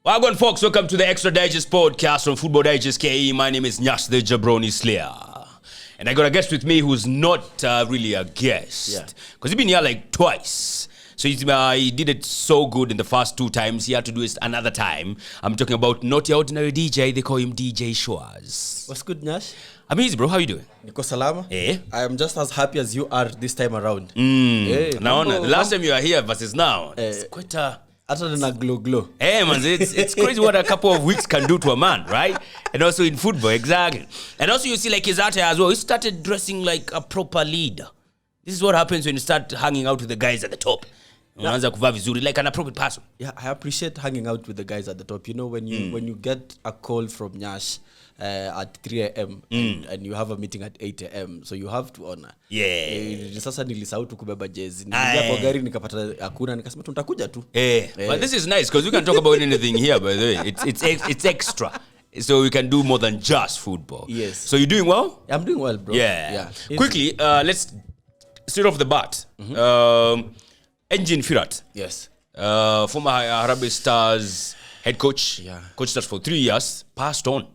Wagwan folks, welcome to the Extra Digest podcast from Football Digest KE. My name is Nyash the Jabroni Slayer. And I got a guest with me who's not really a guest. Because he's been here like twice. So he did it so good in the first 2 times. He had to do it another time. I'm talking about not your ordinary DJ. They call him DJ Shores. What's good, Nyash? I'm easy, bro. How you doing? Niko salama. Eh? I am just as happy as you are this time around. Now, the last time you were here versus now, it's quite a... Other than a glow. Hey man, it's crazy what a couple of weeks can do to a man, right? And also in football, exactly. And also you see like his art as well. He started dressing like a proper leader. This is what happens when you start hanging out with the guys at the top. Unaanza kuvaa vizuri like an appropriate person. Yeah, I appreciate hanging out with the guys at the top. You know, when you get a call from Nyash at 3 a.m. And you have a meeting at 8 a.m. So you have to honor. Yeah. Sasa nilisahau tu kubeba jezi. Niliingia kwa gari nikapata hakuna nikasema tutakuja tu. But this is nice because we can talk about anything here, by the way. It's extra. So we can do more than just football. Yes. So you doing well? I'm doing well, bro. Yeah. Quickly, let's straight off the bat. Engin Firat. Yes. Former Harambee Stars head coach. Yeah. Coached us for 3 years. Passed on.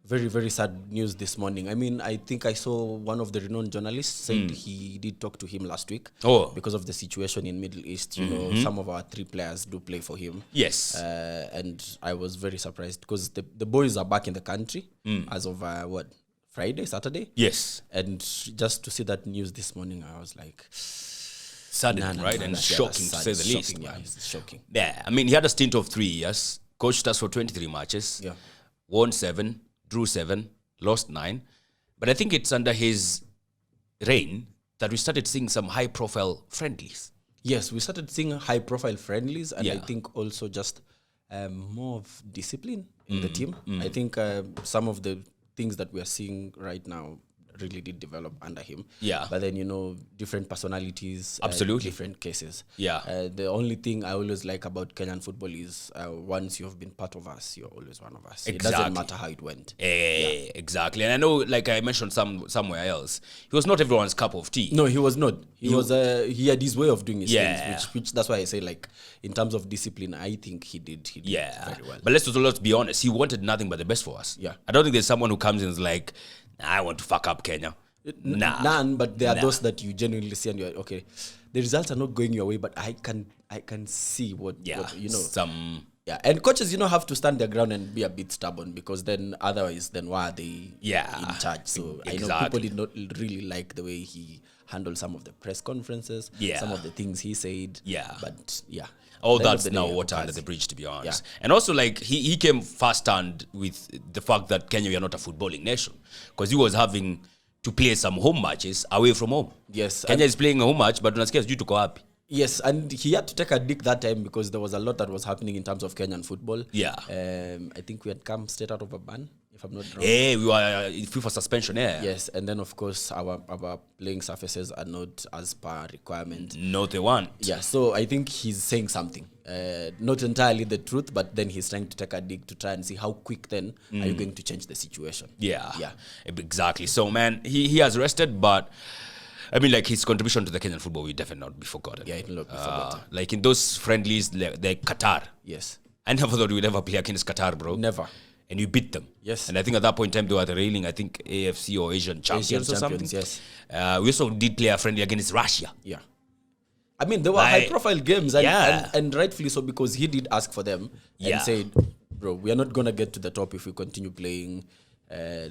Very, very sad news this morning. I mean, I think I saw one of the renowned journalists said he did talk to him last week. Oh. Because of the situation in Middle East. You know, some of our 3 players do play for him. Yes. And I was very surprised because the boys are back in the country as of, Friday, Saturday? Yes. And just to see that news this morning, I was like... Sudden, right? And shocking, to say the least. Shocking, yeah, it's shocking. Yeah, I mean, he had a stint of 3 years. Coached us for 23 matches. Yeah. Won 7, drew 7, lost 9. But I think it's under his reign that we started seeing some high-profile friendlies. Yes, we started seeing high-profile friendlies, and Yeah. I think also just more of discipline in the team. I think some of the things that we are seeing right now really did develop under him. Yeah. But then, you know, different personalities. Absolutely. Different cases. Yeah. The only thing I always like about Kenyan football is once you've been part of us, you're always one of us. Exactly. It doesn't matter how it went. Exactly. And I know, like I mentioned somewhere else, he was not everyone's cup of tea. No, he was not. He had his way of doing his Yeah. things, which that's why I say, like, in terms of discipline, I think he did very well. But let's be honest. He wanted nothing but the best for us. Yeah. I don't think there's someone who comes in and is like, I want to fuck up Kenya. None, but there are those that you genuinely see and you're like, okay, the results are not going your way, but I can see what you know. And coaches, you know, have to stand their ground and be a bit stubborn because then otherwise, then why are they in charge? So I know people did not really like the way he handled some of the press conferences, some of the things he said. But all that's now water under the bridge, to be honest. And also, like, he came first-hand with the fact that Kenya, we are not a footballing nation. Because he was having to play some home matches away from home. Yes. Kenya is playing a home match, but unasikia sijui tuko wapi. Yes, and he had to take a dig that time because there was a lot that was happening in terms of Kenyan football. Yeah. I think we had come straight out of a ban, if I'm not wrong. We were free for suspension, Yes, and then of course our playing surfaces are not as per requirement. No, they weren't. Yeah, so I think he's saying something. Not entirely the truth, but then he's trying to take a dig to try and see how quick then are you going to change the situation. Yeah, exactly. So, man, he has rested, but I mean, like, his contribution to the Kenyan football will definitely not be forgotten. Yeah, it will not be forgotten. Like, in those friendlies, like Qatar. Yes. I never thought we'd ever play against Qatar, bro. Never. And you beat them. Yes. And I think at that point in time, they were the reigning, I think, AFC or Asian champions or something. Yes. We also did play a friendly against Russia. Yeah. I mean, there were high-profile games, and rightfully so, because he did ask for them and said, bro, we are not going to get to the top if we continue playing,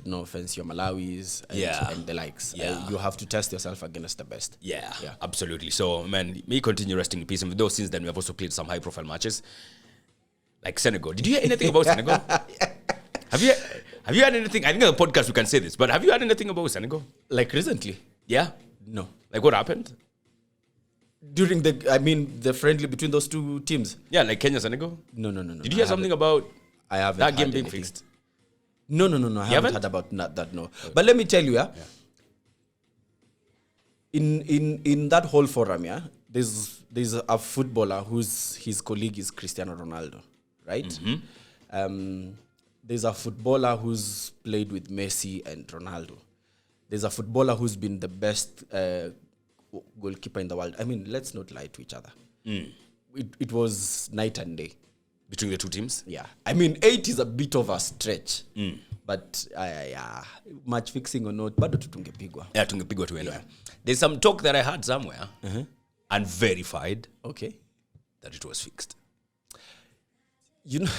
no offense, your Malawis and the likes. You have to test yourself against the best. Yeah, absolutely. So, man, may continue resting in peace. And with those, since then, we have also played some high-profile matches. Like Senegal. Did you hear anything about Senegal? Have you heard anything? I think on the podcast we can say this, but have you heard anything about Senegal? Like recently? Yeah? No. Like what happened? During the friendly between those 2 teams? Yeah, like Kenya, Senegal? No. Did you hear something about that game being fixed? No. I haven't heard about that, no. But let me tell you, in that whole forum, there's a footballer whose his colleague is Cristiano Ronaldo, right? There's a footballer who's played with Messi and Ronaldo. There's a footballer who's been the best goalkeeper in the world. I mean, let's not lie to each other. It was night and day. between the two teams. Yeah. I mean, 8 is a bit of a stretch. But match fixing or not, bado tungepigwa. Yeah, tungepigwa tu anyway. There's some talk that I heard somewhere, unverified, that it was fixed. You know,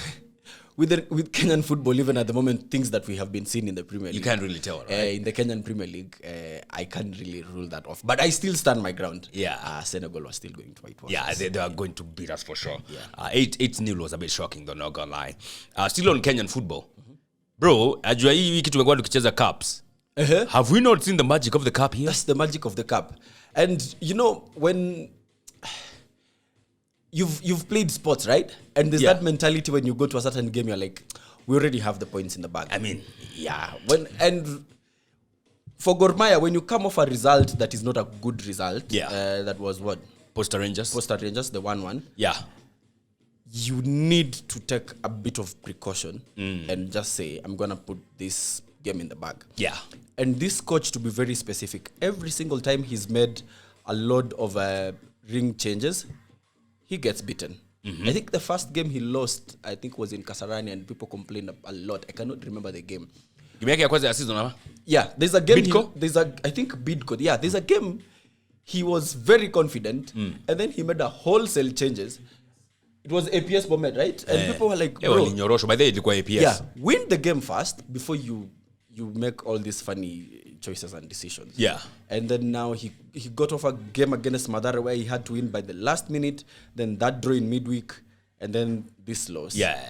with Kenyan football, even at the moment, things that we have been seeing in the Premier League. You can't really tell, right? In the Kenyan Premier League, I can't really rule that off. But I still stand my ground. Yeah. Senegal was still going to whitewash. Yeah, they are going to beat us for sure. Yeah. 8-0 was a bit shocking, though, not gonna lie. Still on Kenyan football. Bro, ajua hii wiki tumekuwa tukicheza cups. Have we not seen the magic of the cup here? That's the magic of the cup. And you know, when you've played sports, right? And there's that mentality when you go to a certain game, you're like, we already have the points in the bag. I mean, and for Gor Mahia, when you come off a result that is not a good result, that was what? Posta Rangers, the 1-1. Yeah. You need to take a bit of precaution and just say, I'm going to put this game in the bag. Yeah. And this coach, to be very specific, every single time he's made a lot of ring changes, he gets beaten. I think the first game he lost, I think, was in Kasarani, and people complained a lot. I cannot remember the game. Yeah, there's a game. I think Bidco. Yeah, there's a game he was very confident, and then he made a wholesale changes. It was APS Bomet, right? And people were like, bro, by the way, APS. Yeah, win the game first before you make all these funny choices and decisions. Yeah. And then now he got off a game against Madara where he had to win by the last minute, then that draw in midweek, and then this loss. Yeah.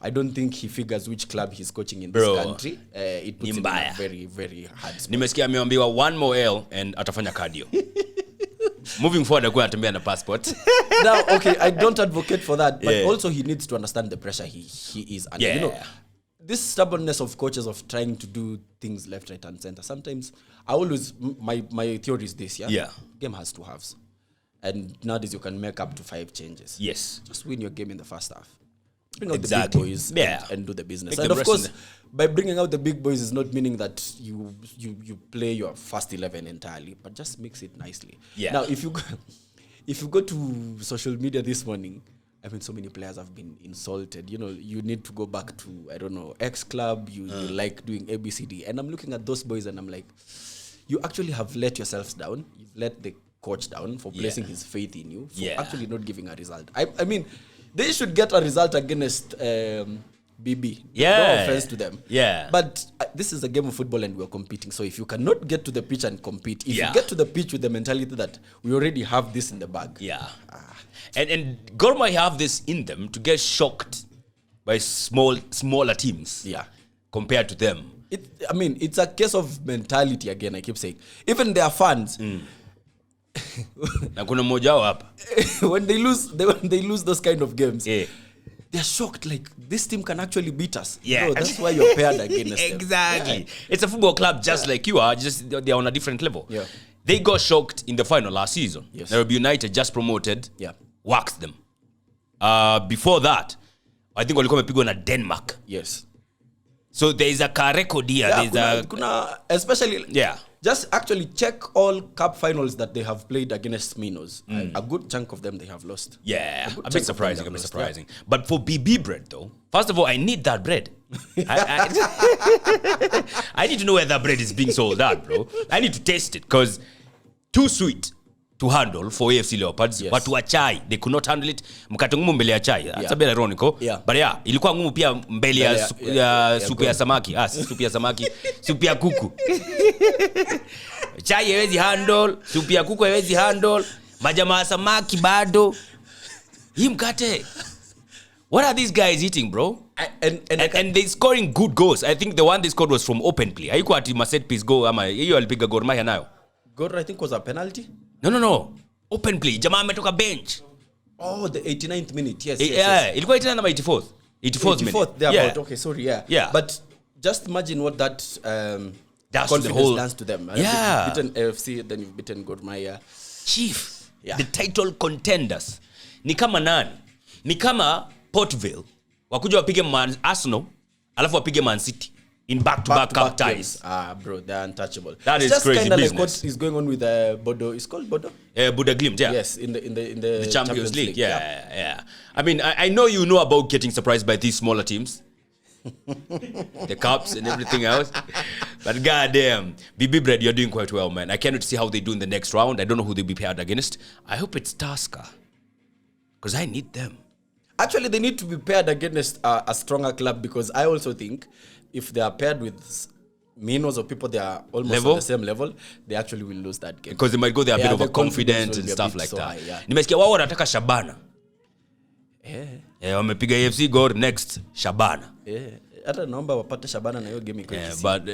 I don't think he figures which club he's coaching in this country. It puts him in a very, very hard spot. Nimesikia ameambiwa one more L and atafanya cardio. Moving forward, I'm going to be on a passport. Now, okay, I don't advocate for that, but also he needs to understand the pressure he is under. Yeah. You know, this stubbornness of coaches of trying to do things left, right, and center. Sometimes I always my theory is this. Yeah. Game has 2 halves, and nowadays you can make up to 5 changes. Yes. Just win your game in the first half. Bring out the big boys and do the business. Make and of course, by bringing out the big boys is not meaning that you play your first 11 entirely, but just mix it nicely. Yeah. Now, if you go to social media this morning, I mean, so many players have been insulted. You know, you need to go back to, I don't know, X club. You like doing ABCD. And I'm looking at those boys and I'm like, you actually have let yourselves down. You've let the coach down for placing his faith in you, for actually not giving a result. I mean, they should get a result against BB. Yeah. No offense to them. Yeah. But this is a game of football and we're competing. So if you cannot get to the pitch and compete, if you get to the pitch with the mentality that we already have this in the bag. Yeah. And Gor Mahia have this in them to get shocked by smaller teams. Yeah. Compared to them. It's a case of mentality again, I keep saying. Even their fans. Na kuna mmoja wao hapa. When they lose those kind of games, they're shocked, like, this team can actually beat us. Yeah. Bro, that's why you're paired against them. Exactly. Yeah. It's a football club just like you are, just they're on a different level. Yeah. They got shocked in the final last season. Yes. Nairobi United just promoted, waxed them. Before that, I think walikuwa wamepigwa na Denmark. Yes. So there is a record here. Especially just actually check all cup finals that they have played against Minos. A good chunk of them they have lost. Yeah, a bit surprising. Yeah. But for BB bread though, first of all, I need that bread. I need to know where that bread is being sold at, bro. I need to taste it because too sweet to handle for AFC Leopards, but to a chai, they could not handle it. Mkate ngumu mbele ya chai. That's a bit ironical. Yeah. But yeah, ilikuwa ngumu pia mbele ya supu ya samaki. Supu ya samaki, supu ya kuku. Chai haiwezi handle, supu ya kuku haiwezi handle, majamaa samaki bado. Hii mkate. What are these guys eating, bro? And they scoring good goals. I think the one they scored was from open play. Haikuwa ati set piece goal ama hiyo alipiga Gor Mahia nayo. Gor, I think, was a penalty. No. Open play. Jamaa ametoka bench. Oh, the 89th minute. Yes. Ilikuwa 89 ama 84th. 84th minute. About. Okay, sorry. Yeah. But just imagine what that confidence dance to them. Yeah. You've beaten AFC, then you've beaten Gor Mahia. Chief. Yeah. The title contenders. Ni kama nani? Ni kama Portville. Wakuja wapige Arsenal, alafu wapige Man City. in back-to-back cup ties. Bro, they're untouchable. That it's is crazy kinda business. Like what is going on with Bodo? It's called Bodo. Buddha Glimt, yeah. Yes, in the Champions League. Yeah. I mean, I know you know about getting surprised by these smaller teams. The cups and everything else. But goddamn, BB Bread, you're doing quite well, man. I cannot see how they do in the next round. I don't know who they'll be paired against. I hope it's Tusker, because I need them. Actually, they need to be paired against a stronger club, because I also think if they are paired with minnows or people they are almost on the same level, they actually will lose that game. Because they might go there a bit overconfident and stuff like that. Nimesikia wao wanataka Shabana. Wamepiga AFC Gor, next Shabana. Hata naomba wapate Shabana na hiyo game iko. But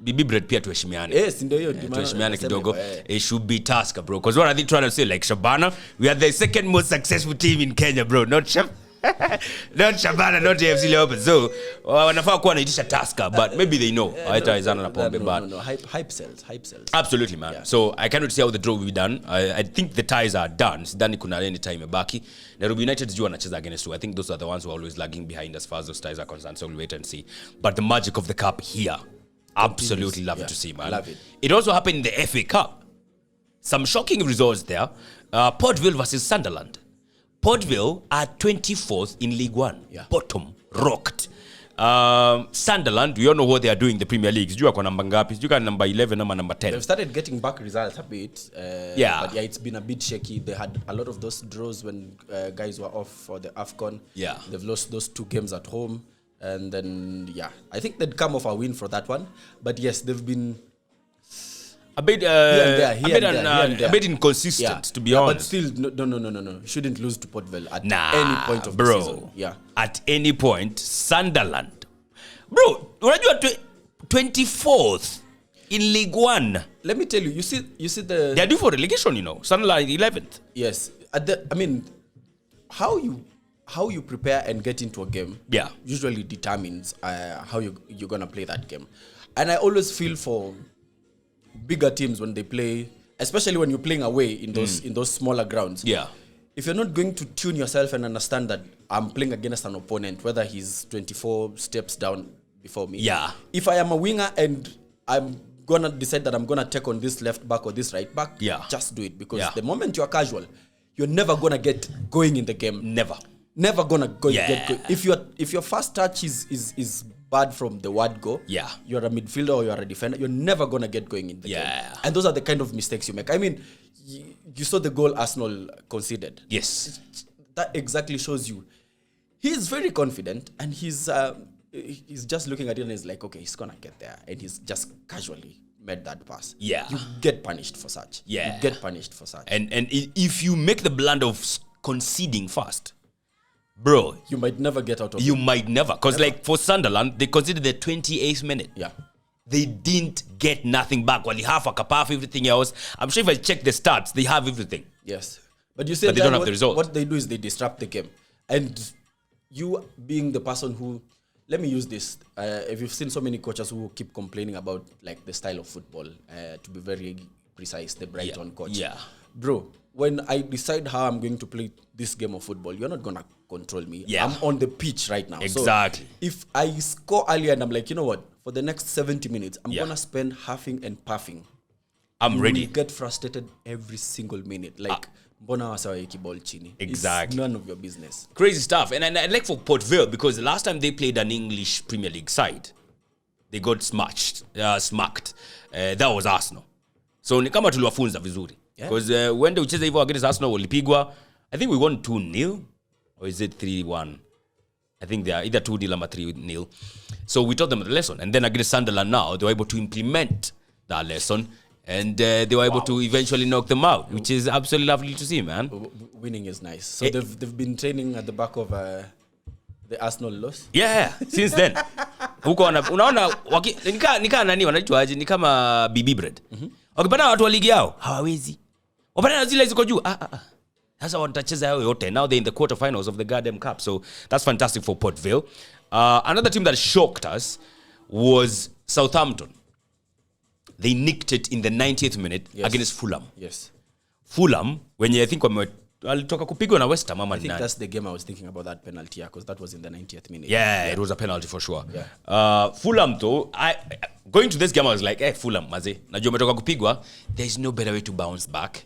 BB Bread pia tuheshimiane. Yes, ndio hiyo tuheshimiane kidogo. It should be Tusker, bro. Because what are they trying to say? Like Shabana, we are the second most successful team in Kenya, bro. Not Shabana, not AFC Leopards. So wanafaa kuwa wanaitisha Tusker, but maybe they know. Haitaizana na pombe, but no. Hype sells. Absolutely, man. Yeah. So I cannot see how the draw will be done. I think the ties are done. Sidhani kuna any time imebaki. Nairobi United juu wanacheza against two. I think those are the ones who are always lagging behind as far as those ties are concerned. So we'll wait and see. But the magic of the cup here, absolutely love it to see, man. Love it. It also happened in the FA Cup. Some shocking results there. Port Vale versus Sunderland. Port Vale are 24th in League One. Yeah. Bottom, rocked. Sunderland, we all know what they are doing in the Premier League. Sijui wako namba ngapi? Sijui kama number 11 ama number 10. They've started getting back results a bit. But yeah, it's been a bit shaky. They had a lot of those draws when guys were off for the AFCON. Yeah. They've lost those 2 games at home. And then, I think they'd come off a win for that one. But yes, they've been a bit inconsistent, to be honest. But still, no. Shouldn't lose to Port Vale at any point of the season. Yeah. At any point, Sunderland. Bro, unajua 24th in League One. Let me tell you, you see the... They're due for relegation, you know. Sunderland 11th. Yes. How you prepare and get into a game usually determines how you're going to play that game. And I always feel for bigger teams when they play, especially when you're playing away in those smaller grounds. Yeah. If you're not going to tune yourself and understand that I'm playing against an opponent, whether he's 24 steps down before me. Yeah. If I am a winger and I'm gonna decide that I'm gonna take on this left back or this right back, just do it, because the moment you're casual, you're never gonna get going in the game. Never gonna get going. If your first touch is bad from the word go, you're a midfielder or you're a defender, you're never gonna get going in the game. And those are the kind of mistakes you make. I mean, you saw the goal Arsenal conceded. Yes. That exactly shows you he's very confident, and he's just looking at it and he's like, okay, he's gonna get there, and he's just casually made that pass. Yeah. You get punished for such. Yeah. You get punished for such. And if you make the blunder of conceding fast, bro, you might never get out of it. You might never. Because like for Sunderland, they conceded the 28th minute. Yeah. They didn't get nothing back. Well, they have a cap, everything else. I'm sure if I check the stats, they have everything. Yes. But you said they don't have the result. What they do is they disrupt the game. And you being the person who, let me use this. If you've seen so many coaches who keep complaining about like the style of football, to be very precise, the Brighton coach. Yeah. Bro, when I decide how I'm going to play this game of football, you're not going to control me. Yeah. I'm on the pitch right now. Exactly. So if I score earlier and I'm like, you know what? For the next 70 minutes, I'm going to spend huffing and puffing. I'm ready. You get frustrated every single minute. Like, mbona wasaweki ball chini? Exactly. It's none of your business. Crazy stuff. And I like for Port Vale, because the last time they played an English Premier League side, they got smacked. That was Arsenal. So ni kama tuliwafunza vizuri. Because when they ucheza hivyo against Arsenal, walipigwa, I think we won 2-0. Or is it 3-1? I think they are either 2-0 or 3-0. So we taught them the lesson. And then against Sunderland now, they were able to implement that lesson. And they were able to eventually knock them out, which is absolutely lovely to see, man. Winning is nice. So they've been training at the back of the Arsenal loss? Yeah, since then. Huko unaona nika nani wanaitwaje, ni kama BB Bread. Wakipata watu wa ligi yao hawawezi. Wapata zile ziko juu. Sasa watacheza yao yote. Now they're in the quarterfinals of the goddamn cup. So that's fantastic for Port Vale. Another team that shocked us was Southampton. They nicked it in the 90th minute against Fulham. Yes. Fulham, when I think alitoka kupigwa na West Ham ama I think that's the game I was thinking about, that penalty, because that was in the 90th minute. Yeah, it was a penalty for sure. Yeah. Fulham though, going to this game I was like, Fulham maze, najua umetoka kupigwa, there's no better way to bounce back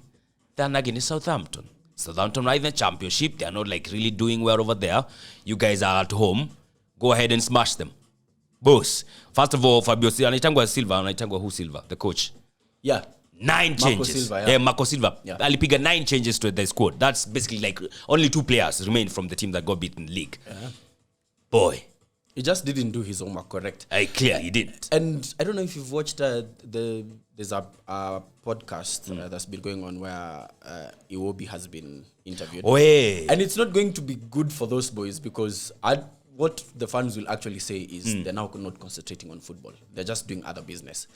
than against Southampton. Southampton are in the championship, they are not like really doing well over there. You guys are at home, go ahead and smash them. Boss, first of all, Fabio anaitangwa Silva, the coach. Yeah. 9 changes. Marco Silva. Yeah. Alipiga 9 changes to the squad. That's basically like only 2 players remained from the team that got beaten in the league. Boy. He just didn't do his homework correct. Clearly didn't. And I don't know if you've watched there's a podcast that's been going on where Iwobi has been interviewed. And it's not going to be good for those boys, because what the fans will actually say is they're now not concentrating on football. They're just doing other business.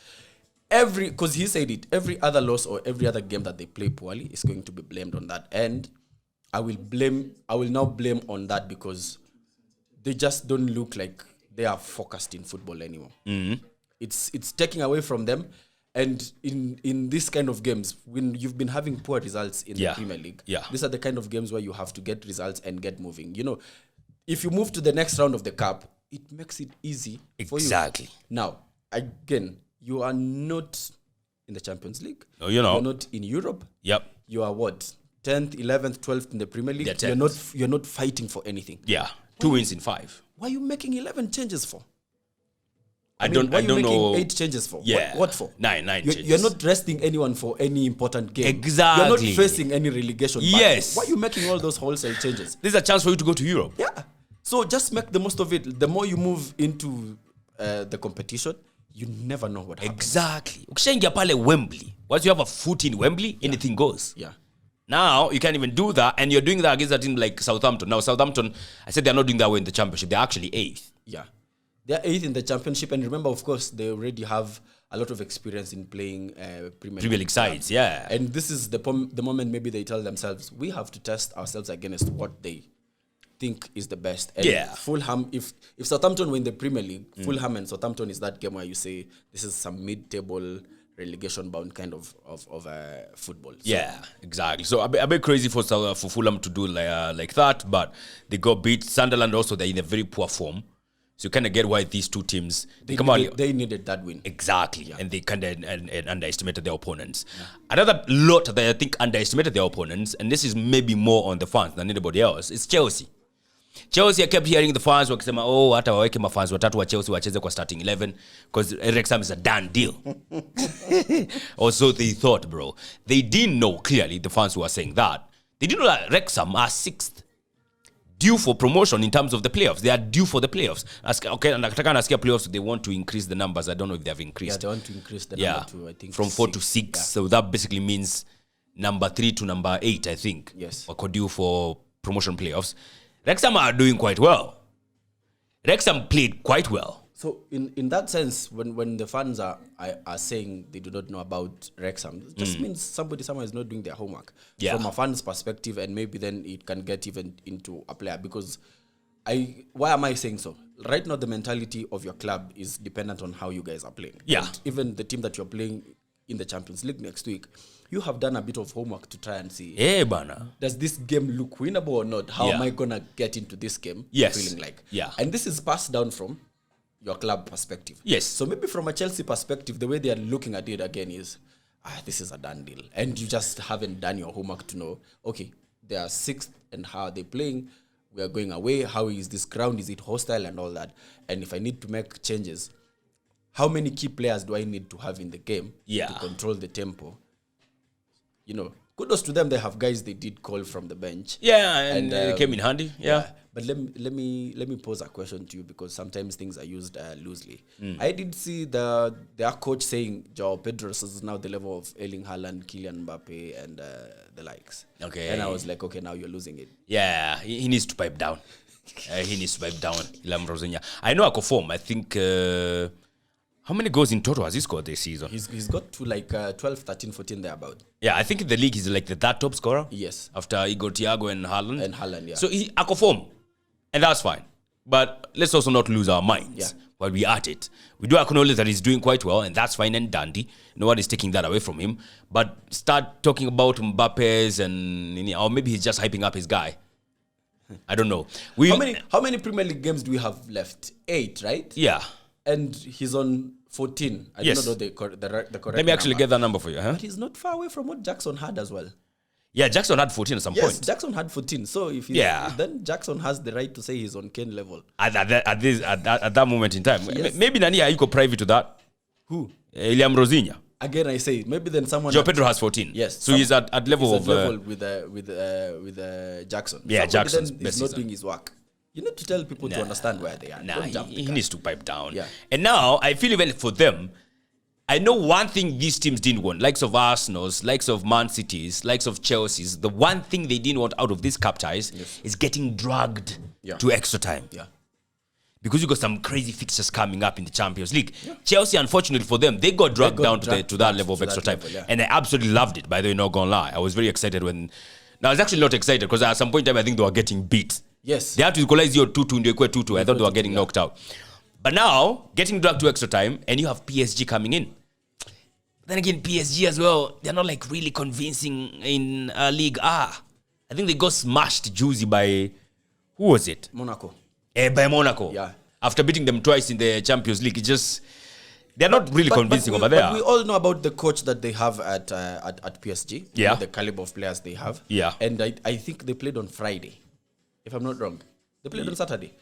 Because he said it, every other loss or every other game that they play poorly is going to be blamed on that. And I will now blame on that, because they just don't look like they are focused in football anymore. Mm-hmm. It's taking away from them. And in this kind of games, when you've been having poor results in the Premier League, these are the kind of games where you have to get results and get moving. You know, if you move to the next round of the cup, it makes it easy for you. Exactly. Now, again, you are not in the Champions League. No, you're not. You're not in Europe. Yep. You are what? 10th, 11th, 12th in the Premier League. You're not fighting for anything. Yeah. 2 wins in 5. Why are you making 11 changes for? I don't know. Making 8 changes for? Yeah. What for? 9 changes. You're not resting anyone for any important game. Exactly. You're not facing any relegation. Yes. Why are you making all those wholesale changes? There's a chance for you to go to Europe. Yeah. So just make the most of it. The more you move into the competition, you never know what happens. Exactly. Ukishaingia pale Wembley, once you have a foot in Wembley, anything goes. Yeah. Now, you can't even do that, and you're doing that against a team like Southampton. Now, Southampton, I said they're not doing that well in the championship. They're actually 8th. Yeah. They're 8th in the championship, and remember, of course, they already have a lot of experience in playing Premier League sides. Yeah. And this is the moment maybe they tell themselves, we have to test ourselves against what they think is the best. And Fulham, if Southampton win the Premier League, Fulham and Southampton is that game where you say this is some mid-table relegation bound kind of football. So, yeah, exactly. So a bit crazy for Fulham to do like that, but they got beat. Sunderland also, they're in a very poor form. So you kind of get why these two teams they needed that win. Exactly, and they kind of underestimated their opponents. Another lot that I think underestimated their opponents, and this is maybe more on the fans than anybody else, is Chelsea. Chelsea, I kept hearing the fans wakisema, hata waweke mafans watatu wa Chelsea wacheze kwa starting 11 because Wrexham is a done deal. Or so they thought, bro. They didn't know, clearly, the fans who were saying that. They didn't know that Wrexham are 6th. Due for promotion in terms of the playoffs. They are due for the playoffs. Okay, and nataka nasikia playoffs, they want to increase the numbers. I don't know if they have increased. Yeah, they want to increase the number to, I think, from 4 to 6. Yeah. So that basically means number 3 to number 8, I think. Yes. Were due for promotion playoffs. Wrexham are doing quite well. Wrexham played quite well. So in that sense, when the fans are saying they do not know about Wrexham, it just means somebody somewhere is not doing their homework. Yeah. From a fan's perspective, and maybe then it can get even into a player. Because why am I saying so? Right now, the mentality of your club is dependent on how you guys are playing. Yeah. And even the team that you're playing in the Champions League next week, you have done a bit of homework to try and see, does this game look winnable or not? How am I going to get into this game feeling like? Yeah. And this is passed down from your club perspective. Yes. So maybe from a Chelsea perspective, the way they are looking at it again is, this is a done deal. And you just haven't done your homework to know, okay, they are 6th and how are they playing? We are going away. How is this ground? Is it hostile and all that? And if I need to make changes, how many key players do I need to have in the game to control the tempo? You know, kudos to them. They have guys they did call from the bench. Yeah, and it came in handy. Yeah. But let me pose a question to you, because sometimes things are used loosely. I did see their coach saying Joao Pedro is now the level of Erling Haaland, Kylian Mbappe, and the likes. Okay. And I was like, okay, now you're losing it. Yeah, he needs to pipe down. I know ako form. I think... how many goals in total has he scored this season? He's got to like 12, 13, 14 thereabout. Yeah, I think in the league he's like the third top scorer. Yes. After Igor Thiago and Haaland. Yeah. So he ako form. And that's fine. But let's also not lose our minds while we're at it. We do acknowledge that he's doing quite well, and that's fine and dandy. Nobody's taking that away from him. But start talking about Mbappe's or maybe he's just hyping up his guy. I don't know. How many Premier League games do we have left? 8, right? Yeah. And he's on 14. I don't know the correct Let me actually get that number for you. Huh? But he's not far away from what Jackson had as well. Yeah, Jackson had 14 at some point. Yes, Jackson had 14. So if then Jackson has the right to say he's on Kane level. At that moment in time. Yes. Maybe Nani Aiko privy to that. Who? Eliam Rosinya. Again, I say maybe then someone. Joe Pedro has 14. Yes. So he's at level of with Jackson. Yeah, Jackson. He's not doing his work. You need to tell people to understand where they are. He needs to pipe down. Yeah. And now I feel even for them, I know one thing these teams didn't want, likes of Arsenal's, likes of Man City's, likes of Chelsea's. The one thing they didn't want out of these cup ties is getting dragged to extra time. Yeah. Because you got some crazy fixtures coming up in the Champions League. Yeah. Chelsea, unfortunately for them, they got dragged down to that level of extra time. And I absolutely loved it, by the way, not gonna lie. I was very excited when... Now, I was actually not excited because at some point in time, I think they were getting beat. Yes. They had to equalize your 2-2 and they were 2-2. I thought they were getting knocked out. But now, getting dragged to extra time, and you have PSG coming in. Then again, PSG as well, they're not like really convincing in League A. I think they got smashed juicy by... Who was it? Monaco. By Monaco. Yeah. After beating them twice in the Champions League, they're not really convincing over there. But we all know about the coach that they have at PSG. Yeah. The caliber of players they have. Yeah. And I think they played on Friday, if I'm not wrong. They played on Saturday.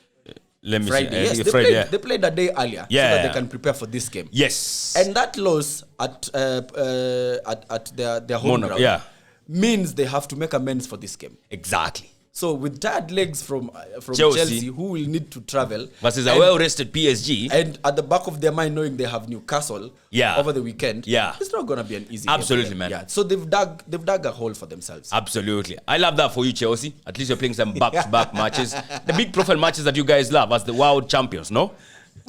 Let me Friday. see. Yes, they played a day earlier so that they can prepare for this game. Yes. And that loss at their home ground means they have to make amends for this game. Exactly. So with tired legs from Chelsea, who will need to travel versus a well-rested PSG, and at the back of their mind knowing they have Newcastle over the weekend, it's not going to be an easy absolutely game. Man. Yeah. So they've dug a hole for themselves. Absolutely. I love that for you, Chelsea. At least you're playing some back-to-back matches. The big profile matches that you guys love as the world champions, no?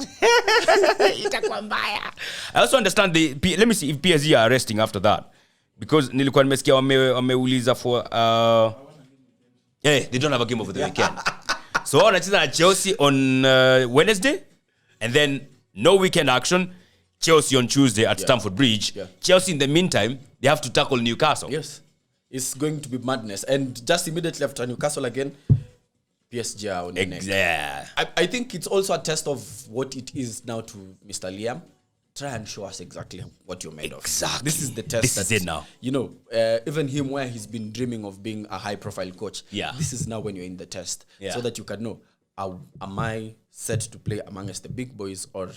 I also understand let me see if PSG are resting after that. Because nilikuwa nimesikia wameuliza for they don't have a game over the weekend. So wanacheza na Chelsea on Wednesday, and then no weekend action. Chelsea on Tuesday at Stamford Bridge. Yeah. Chelsea in the meantime, they have to tackle Newcastle. Yes. It's going to be madness. And just immediately after Newcastle again, PSG are on the neck. Yeah. I think it's also a test of what it is now to Mr. Liam. Try and show us exactly what you're made of. Exactly. This is the test. This is it now. You know, even him where he's been dreaming of being a high-profile coach. Yeah. This is now when you're in the test. Yeah. So that you can know, am I set to play amongst the big boys or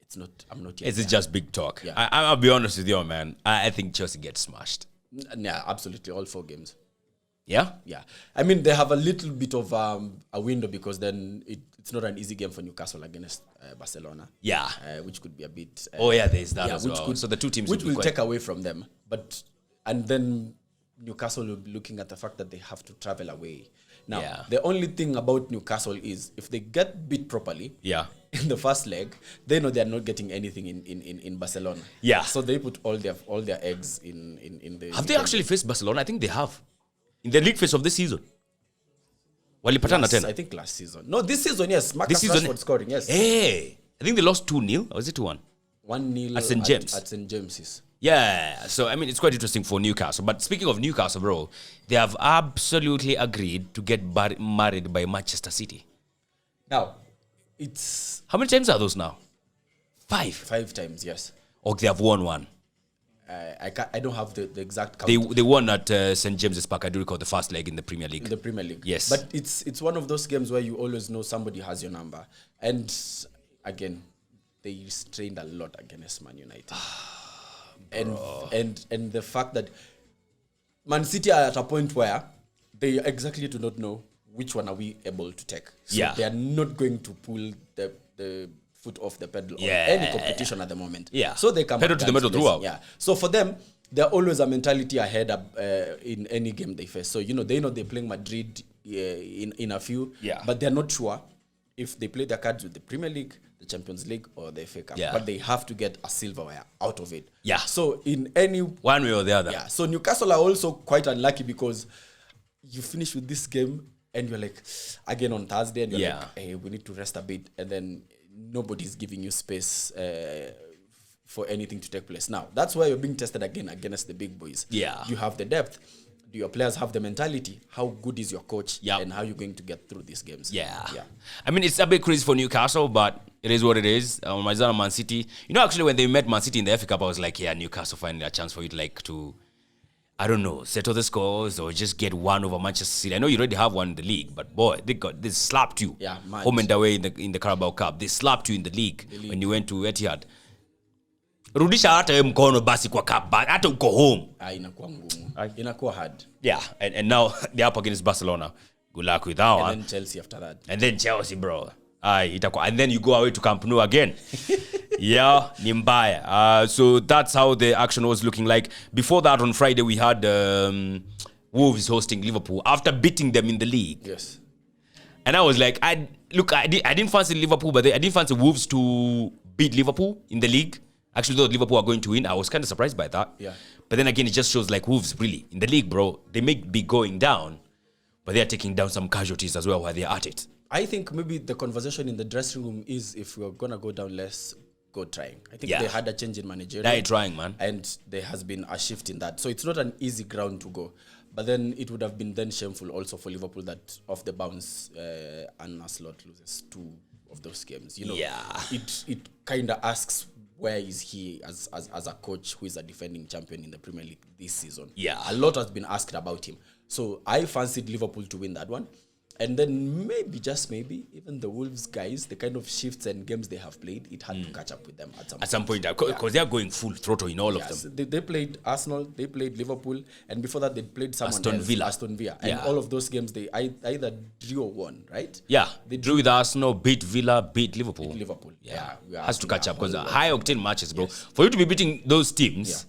it's not? I'm not yet. It's just big talk. Yeah. I'll be honest with you, man. I think Chelsea gets smashed. Yeah, absolutely. All 4 games. Yeah? Yeah. I mean, they have a little bit of a window because then it's not an easy game for Newcastle against Barcelona. Yeah. Which could be a bit... there's that as well. So the two teams will take away from them. And then Newcastle will be looking at the fact that they have to travel away. Now, the only thing about Newcastle is if they get beat properly in the first leg, they know they're not getting anything in Barcelona. Yeah. So they put all their eggs in the... Have they actually faced Barcelona? I think they have. In the league phase of this season. Walipatana tena. I think last season. No, this season, yes. Marcus Rashford scoring, yes. Hey. I think they lost 2-0. Or was it 2-1? 1-0 at St. James. At St. James's. Yeah. So, I mean, it's quite interesting for Newcastle. But speaking of Newcastle, bro, they have absolutely agreed to get married by Manchester City. Now, it's... How many times are those now? 5. 5 times, yes. Or they have won one. I don't have the exact count. They won at St. James's Park. I do recall the first leg in the Premier League. In the Premier League. Yes. But it's one of those games where you always know somebody has your number. And again, they strained a lot against Man United. and the fact that Man City are at a point where they exactly do not know which one are we able to take. So they are not going to pull the foot off the pedal on any competition at the moment. Yeah. So they come pedal to the metal throughout. Yeah. So for them, they're always a mentality ahead in any game they face. So, they know they're playing Madrid in a few, but they're not sure if they play their cards with the Premier League, the Champions League, or the FA Cup. Yeah. But they have to get a silverware out of it. Yeah. So in any... one way or the other. Yeah. So Newcastle are also quite unlucky because you finish with this game and you're like, again on Thursday, and you're like, hey, we need to rest a bit, and then nobody's giving you space for anything to take place. Now, that's why you're being tested again against the big boys. Yeah. Do you have the depth? Do your players have the mentality? How good is your coach? And how are you going to get through these games? Yeah. I mean, it's a bit crazy for Newcastle, but it is what it is. On Man City, actually, when they met Man City in the FA Cup, I was like, Newcastle finally a chance for you to I don't know, settle the scores or just get one over Manchester City. I know you already have one in the league, but boy, they slapped you. Home and away in the Carabao Cup. They slapped you in the league when you went to Etihad. Rudisha hata mkono basi kwa cup, hata uko home. Inakuwa ngumu. Inakuwa hard. Yeah, and now they're up against Barcelona. Good luck with that one. And then Chelsea after that. And then Chelsea, bro. And then you go away to Camp Nou again. Yeah, Nimbaya. So that's how the action was looking like. Before that, on Friday, we had Wolves hosting Liverpool after beating them in the league. Yes. And I was like, I didn't fancy Liverpool, but I didn't fancy Wolves to beat Liverpool in the league. Actually, though Liverpool are going to win, I was kind of surprised by that. Yeah. But then again, it just shows like Wolves really in the league, bro. They may be going down, but they are taking down some casualties as well while they're at it. I think maybe the conversation in the dressing room is, if we're gonna go down, let's go trying. I think they had a change in managerial. They're trying, man. And there has been a shift in that. So it's not an easy ground to go. But then it would have been then shameful also for Liverpool that off the bounce, Anna Slot loses 2 of those games. It kind of asks, where is he as a coach who is a defending champion in the Premier League this season? Yeah. A lot has been asked about him. So I fancied Liverpool to win that one. And then maybe, just maybe, even the Wolves guys, the kind of shifts and games they have played, it had to catch up with them at some point. Because they are going full throttle in all of them. So they played Arsenal, they played Liverpool, and before that they played Aston Villa. And all of those games, they either drew or won, right? Yeah, they drew with Arsenal, beat Villa, beat Liverpool. Yeah. Has to catch up because high-octane matches, bro. Yes. For you to be beating those teams,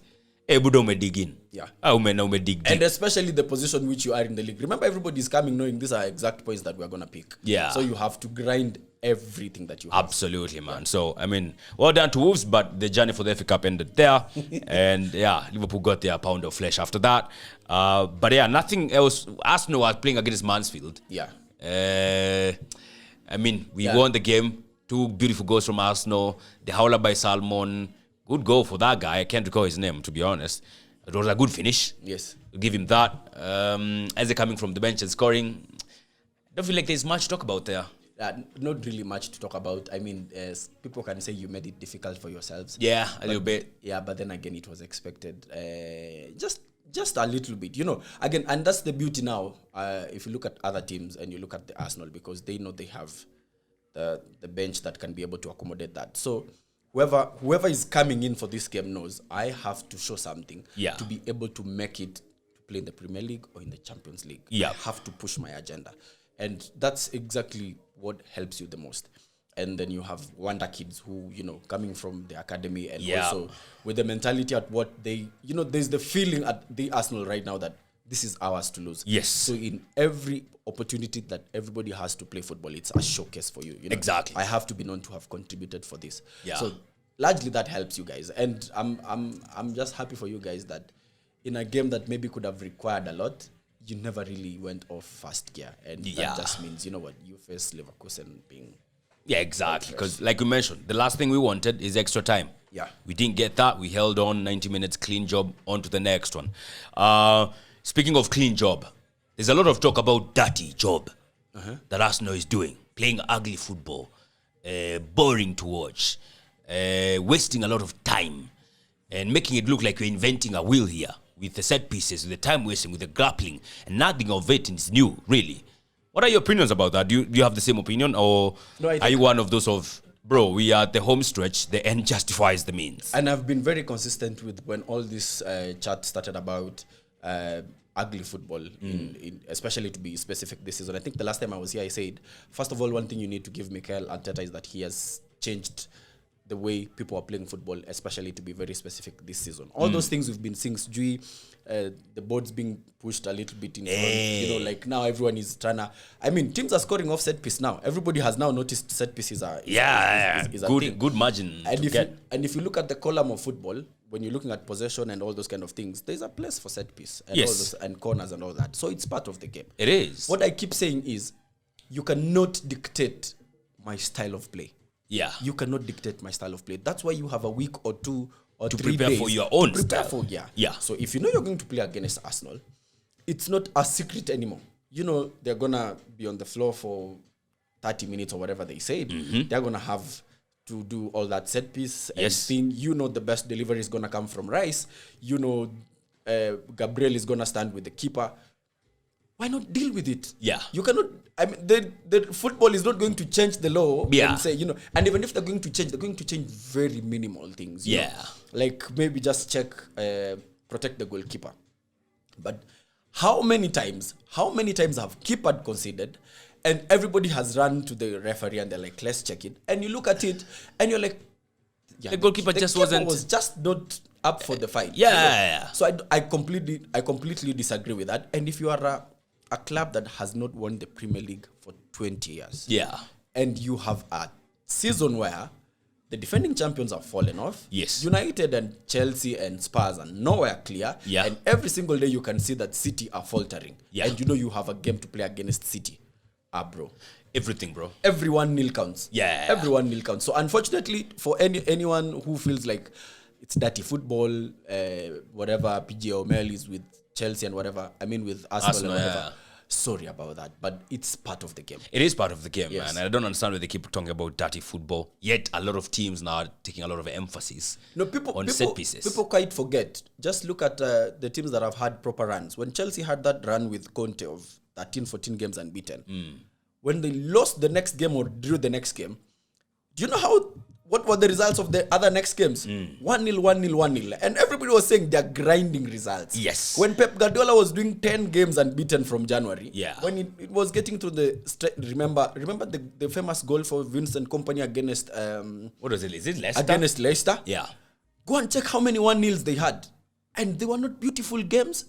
Ebudo dig in. Yeah. Dig deep. And especially the position which you are in the league. Remember, everybody's coming knowing these are exact points that we're going to pick. Yeah. So you have to grind everything that you have. Absolutely, man. So, I mean, well done to Wolves, but the journey for the FA Cup ended there. And, Liverpool got their pound of flesh after that. But, nothing else. Arsenal are playing against Mansfield. Yeah. I mean, we won the game. 2 beautiful goals from Arsenal. The howler by Salmon. Good goal for that guy. I can't recall his name, to be honest. It was a good finish. Yes. We'll give him that. As they're coming from the bench and scoring, I don't feel like there's much to talk about there. Not really much to talk about. I mean, people can say you made it difficult for yourselves. Yeah, a little bit. Yeah, but then again, it was expected. Just a little bit. Again, and that's the beauty now. If you look at other teams and you look at the Arsenal, because they know they have the bench that can be able to accommodate that. So whoever is coming in for this game knows I have to show something to be able to make it to play in the Premier League or in the Champions League. Yeah. I have to push my agenda. And that's exactly what helps you the most. And then you have wonder kids who, coming from the academy and also with the mentality at what they, there's the feeling at the Arsenal right now that this is ours to lose. Yes. So in every opportunity that everybody has to play football, it's a showcase for you. Exactly. I have to be known to have contributed for this. Yeah. So largely that helps you guys. And I'm just happy for you guys that in a game that maybe could have required a lot, you never really went off first gear. And that just means, you face Leverkusen being... Yeah, exactly. Because like you mentioned, the last thing we wanted is extra time. Yeah. We didn't get that. We held on 90 minutes, clean job, on to the next one. Speaking of clean job, there's a lot of talk about dirty job that Arsenal is doing. Playing ugly football, boring to watch, wasting a lot of time, and making it look like you're inventing a wheel here with the set pieces, with the time wasting, with the grappling, and nothing of it is new, really. What are your opinions about that? Do you have the same opinion, or are you one of those of, bro, we are at the home stretch, the end justifies the means? And I've been very consistent with when all this chat started about ugly football, in especially to be specific this season. I think the last time I was here, I said, first of all, one thing you need to give Mikel Arteta is that he has changed the way people are playing football, especially to be very specific this season. All those things we've been seeing, the boards being pushed a little bit in front. You know, like now everyone is trying to. I mean, teams are scoring off set piece now. Everybody has now noticed set pieces are good margin. And if you look at the column of football, when you're looking at possession and all those kind of things, there's a place for set piece and all those, and corners and all that. So it's part of the game. It is. What I keep saying is, you cannot dictate my style of play. Yeah. You cannot dictate my style of play. That's why you have a week or 2 or 3 days to prepare for your own style. Yeah. So if you know you're going to play against Arsenal, it's not a secret anymore. You know they're going to be on the floor for 30 minutes or whatever they said. They're going to have to do all that set piece and thing. You know the best delivery is going to come from Rice. You know Gabriel is going to stand with the keeper. Why not deal with it? Yeah. You cannot. I mean, the football is not going to change the law and say, you know, and even if they're going to change very minimal things. You know? Like maybe just protect the goalkeeper. But how many times have keeper conceded and everybody has run to the referee and they're like, let's check it. And you look at it and you're like, the goalkeeper was just not up for the fight. So I completely disagree with that. And if you are a club that has not won the Premier League for 20 years. And you have a season where the defending champions have fallen off. United and Chelsea and Spurs are nowhere clear. And every single day you can see that City are faltering. And you know you have a game to play against City. Bro. Everything, bro. Every 1-0 counts. Every 1-0 counts. So unfortunately, for anyone who feels like it's dirty football, whatever, PG O'Malley is with Chelsea and whatever, I mean with Arsenal and whatever. Sorry about that, but it's part of the game. It is part of the game, man. And I don't understand why they keep talking about dirty football. Yet a lot of teams now are taking a lot of emphasis on set pieces. People quite forget. Just look at the teams that have had proper runs. When Chelsea had that run with Conte of 13, 14 games unbeaten, when they lost the next game or drew the next game, do you know what were the results of the other next games? 1-0, 1-0, 1-0. And everybody was saying they're grinding results. When Pep Guardiola was doing 10 games unbeaten from January, when it was getting to the... Remember the famous goal for Vincent Kompany against... what was it? Is it Leicester? Against Leicester. Yeah. Go and check how many 1-0s they had. And they were not beautiful games.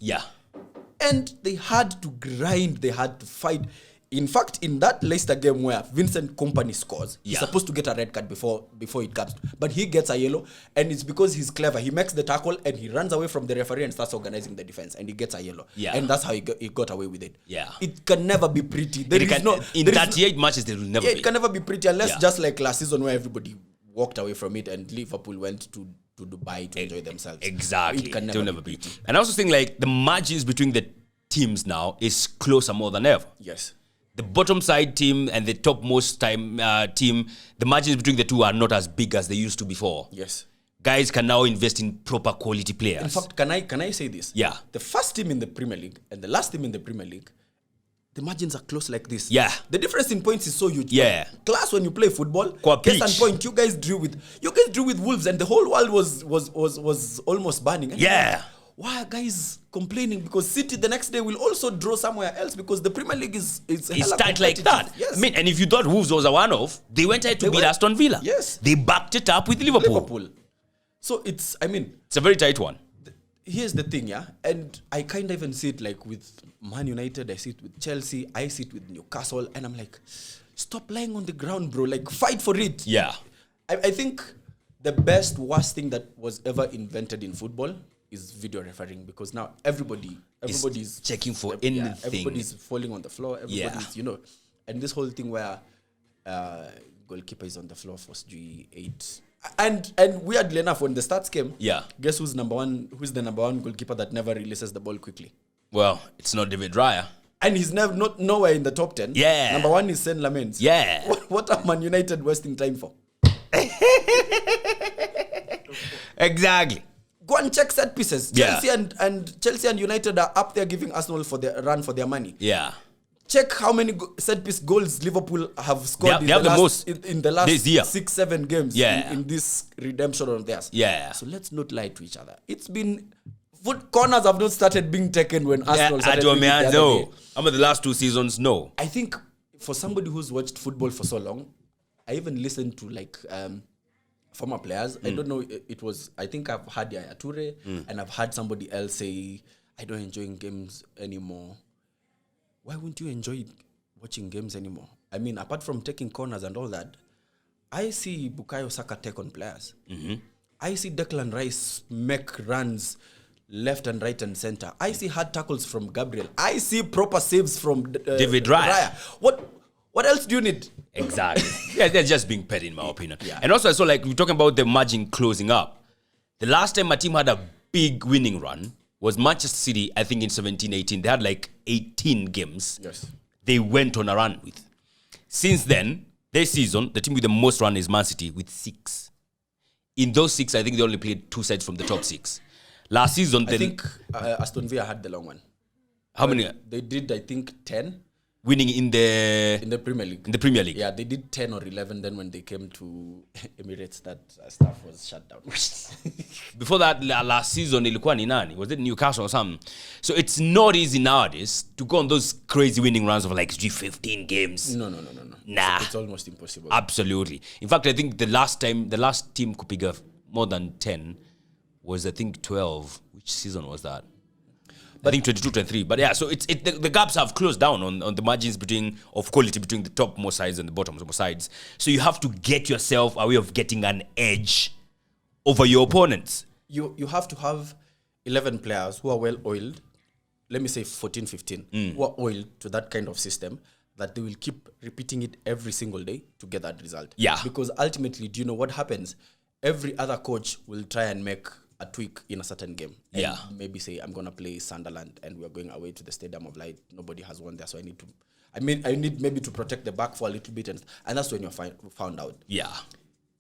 And they had to grind. They had to fight. In fact, in that Leicester game where Vincent Kompany scores, he's supposed to get a red card before it comes. But he gets a yellow, and it's because he's clever. He makes the tackle, and he runs away from the referee and starts organizing the defense, and he gets a yellow. And that's how he got away with it. It can never be pretty. In 38 matches, there will never be. It can never be pretty unless just like last season where everybody walked away from it and Liverpool went to Dubai to enjoy themselves. Exactly. It can never be. And I also think like the margins between the teams now is closer more than ever. The bottom side team and the topmost team, the margins between the two are not as big as they used to before. Guys can now invest in proper quality players. In fact, can I say this? The first team in the Premier League and the last team in the Premier League, the margins are close like this. The difference in points is so huge. Class when you play football, case and point, you guys drew with Wolves and the whole world was almost burning. Why are guys complaining? Because City the next day will also draw somewhere else because the Premier League is tight like that. I mean, and if you thought Wolves was a one-off, they went ahead to beat Aston Villa. They backed it up with Liverpool. So it's a very tight one. Here's the thing, and I kind of even see it like with Man United, I see it with Chelsea, I see it with Newcastle, and I'm like, stop lying on the ground, bro. Like, fight for it. I think the worst thing that was ever invented in football is video refereeing because now everybody's checking for anything. Everybody's falling on the floor. Everybody's, and this whole thing where goalkeeper is on the floor for 8. And weirdly enough, when the stats came, guess who's the number one goalkeeper that never releases the ball quickly? Well, it's not David Raya. And he's nowhere in the top 10. Number 1 is Saint Lamens. What are Man United wasting time for? Exactly. Go and check set pieces. Chelsea and United are up there giving Arsenal for the run for their money. Check how many set piece goals Liverpool have scored in the last 6-7 games in this redemption of theirs. So let's not lie to each other. It's been corners have not started being taken when Arsenal started being the other day. How about the last 2 seasons? No. I think for somebody who's watched football for so long, I even listened to former players. I don't know. It was. I think I've had Yaya Toure, and I've had somebody else say, "I don't enjoy games anymore." Why wouldn't you enjoy watching games anymore? I mean, apart from taking corners and all that, I see Bukayo Saka take on players. I see Declan Rice make runs left and right and center. I see hard tackles from Gabriel. I see proper saves from David Raya. What else do you need? Exactly. Yeah, they're just being petty in my opinion. Yeah. And also I saw, like, we're talking about the margin closing up. The last time a team had a big winning run was Manchester City, I think in 17-18. They had like 18 games. Yes. They went on a run with. Since then, this season, the team with the most run is Man City with 6. In those 6, I think they only played 2 sides from the top 6. Last season, I think Aston Villa had the long one. How many? They did, I think, 10. Winning in the Premier League. In the Premier League. Yeah, they did 10 or 11. Then when they came to Emirates, that stuff was shut down. Before that, last season, ilikuwa ni nani? Was it Newcastle or something? So it's not easy nowadays to go on those crazy winning runs of like 15 games. No. Nah. It's almost impossible. Absolutely. In fact, I think the last team could pick up more than 10 was, I think, 12. Which season was that? I think 22-23. But yeah, so the gaps have closed down on the margins of quality between the topmost sides and the bottommost sides. So you have to get yourself a way of getting an edge over your opponents. You have to have 11 players who are well oiled. Let me say 14, 15 who are oiled to that kind of system that they will keep repeating it every single day to get that result. Yeah. Because ultimately, do you know what happens? Every other coach will try and make a tweak in a certain game. And yeah. Maybe say, I'm going to play Sunderland and we're going away to the Stadium of Light. Nobody has won there, so I need maybe to protect the back for a little bit. And that's when you're found out. Yeah.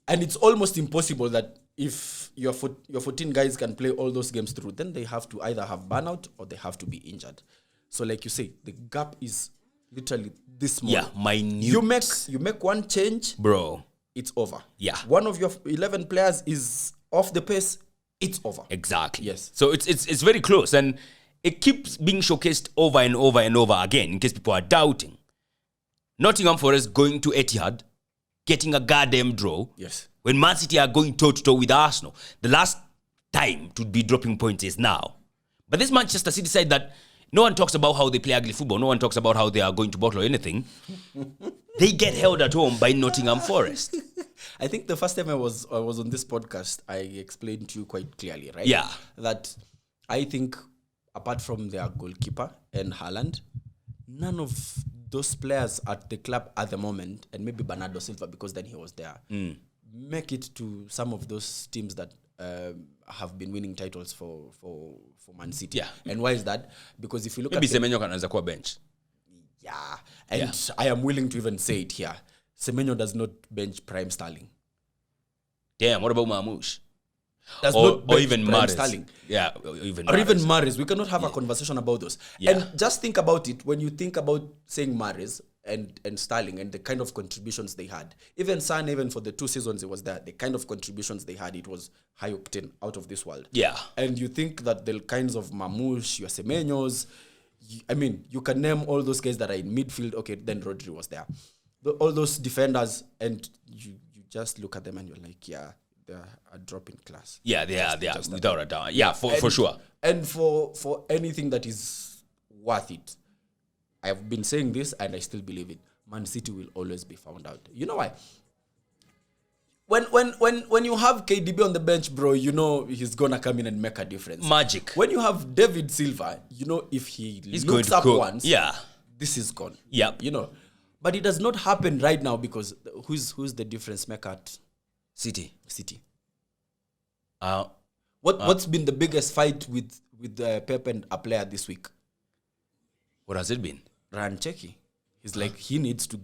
And it's almost impossible that if your 14 guys can play all those games through, then they have to either have burnout or they have to be injured. So like you say, the gap is literally this small. Yeah, minute. You make one change, bro, it's over. Yeah. One of your 11 players is off the pace, it's over. Exactly. Yes. So it's very close, and it keeps being showcased over and over and over again in case people are doubting. Nottingham Forest going to Etihad, getting a goddamn draw. Yes. When Man City are going toe-to-toe with Arsenal. The last time to be dropping points is now. But this Manchester City side that no one talks about how they play ugly football, no one talks about how they are going to bottle or anything, they get held at home by Nottingham Forest. I think the first time I was on this podcast, I explained to you quite clearly, right? Yeah. That I think apart from their goalkeeper and Haaland, none of those players at the club at the moment, and maybe Bernardo Silva because then he was there, make it to some of those teams that have been winning titles for Man City. Yeah. And why is that? Because if you look maybe at Semenyo can kuwa bench. Yeah. And I am willing to even say it here. Semenyo does not bench Prime Sterling. Damn, what about Mamouche? Or even Prime Mahrez. Sterling. Yeah, Or even Mahrez. We cannot have a conversation about those. Yeah. And just think about it. When you think about saying Mahrez and Sterling and the kind of contributions they had. Even Son, even for the 2 seasons it was there, the kind of contributions they had, it was high octane, out of this world. Yeah. And you think that the kinds of Mamouche, your Semenyos, you can name all those guys that are in midfield. Okay, then Rodri was there. All those defenders, and you just look at them and you're like, yeah, they're a drop in class. Yeah, they are without a doubt. Yeah, for sure. And for anything that is worth it, I've been saying this and I still believe it. Man City will always be found out. You know why? When you have KDB on the bench, bro, you know he's gonna come in and make a difference. Magic. When you have David Silva, you know if he's looks going to up cook. once, Yeah, this is gone. Yep. You know. But it does not happen right now because who's the difference maker at City. What's been the biggest fight with Pep and a player this week? What has it been? Ryan Cheki. He's like he needs to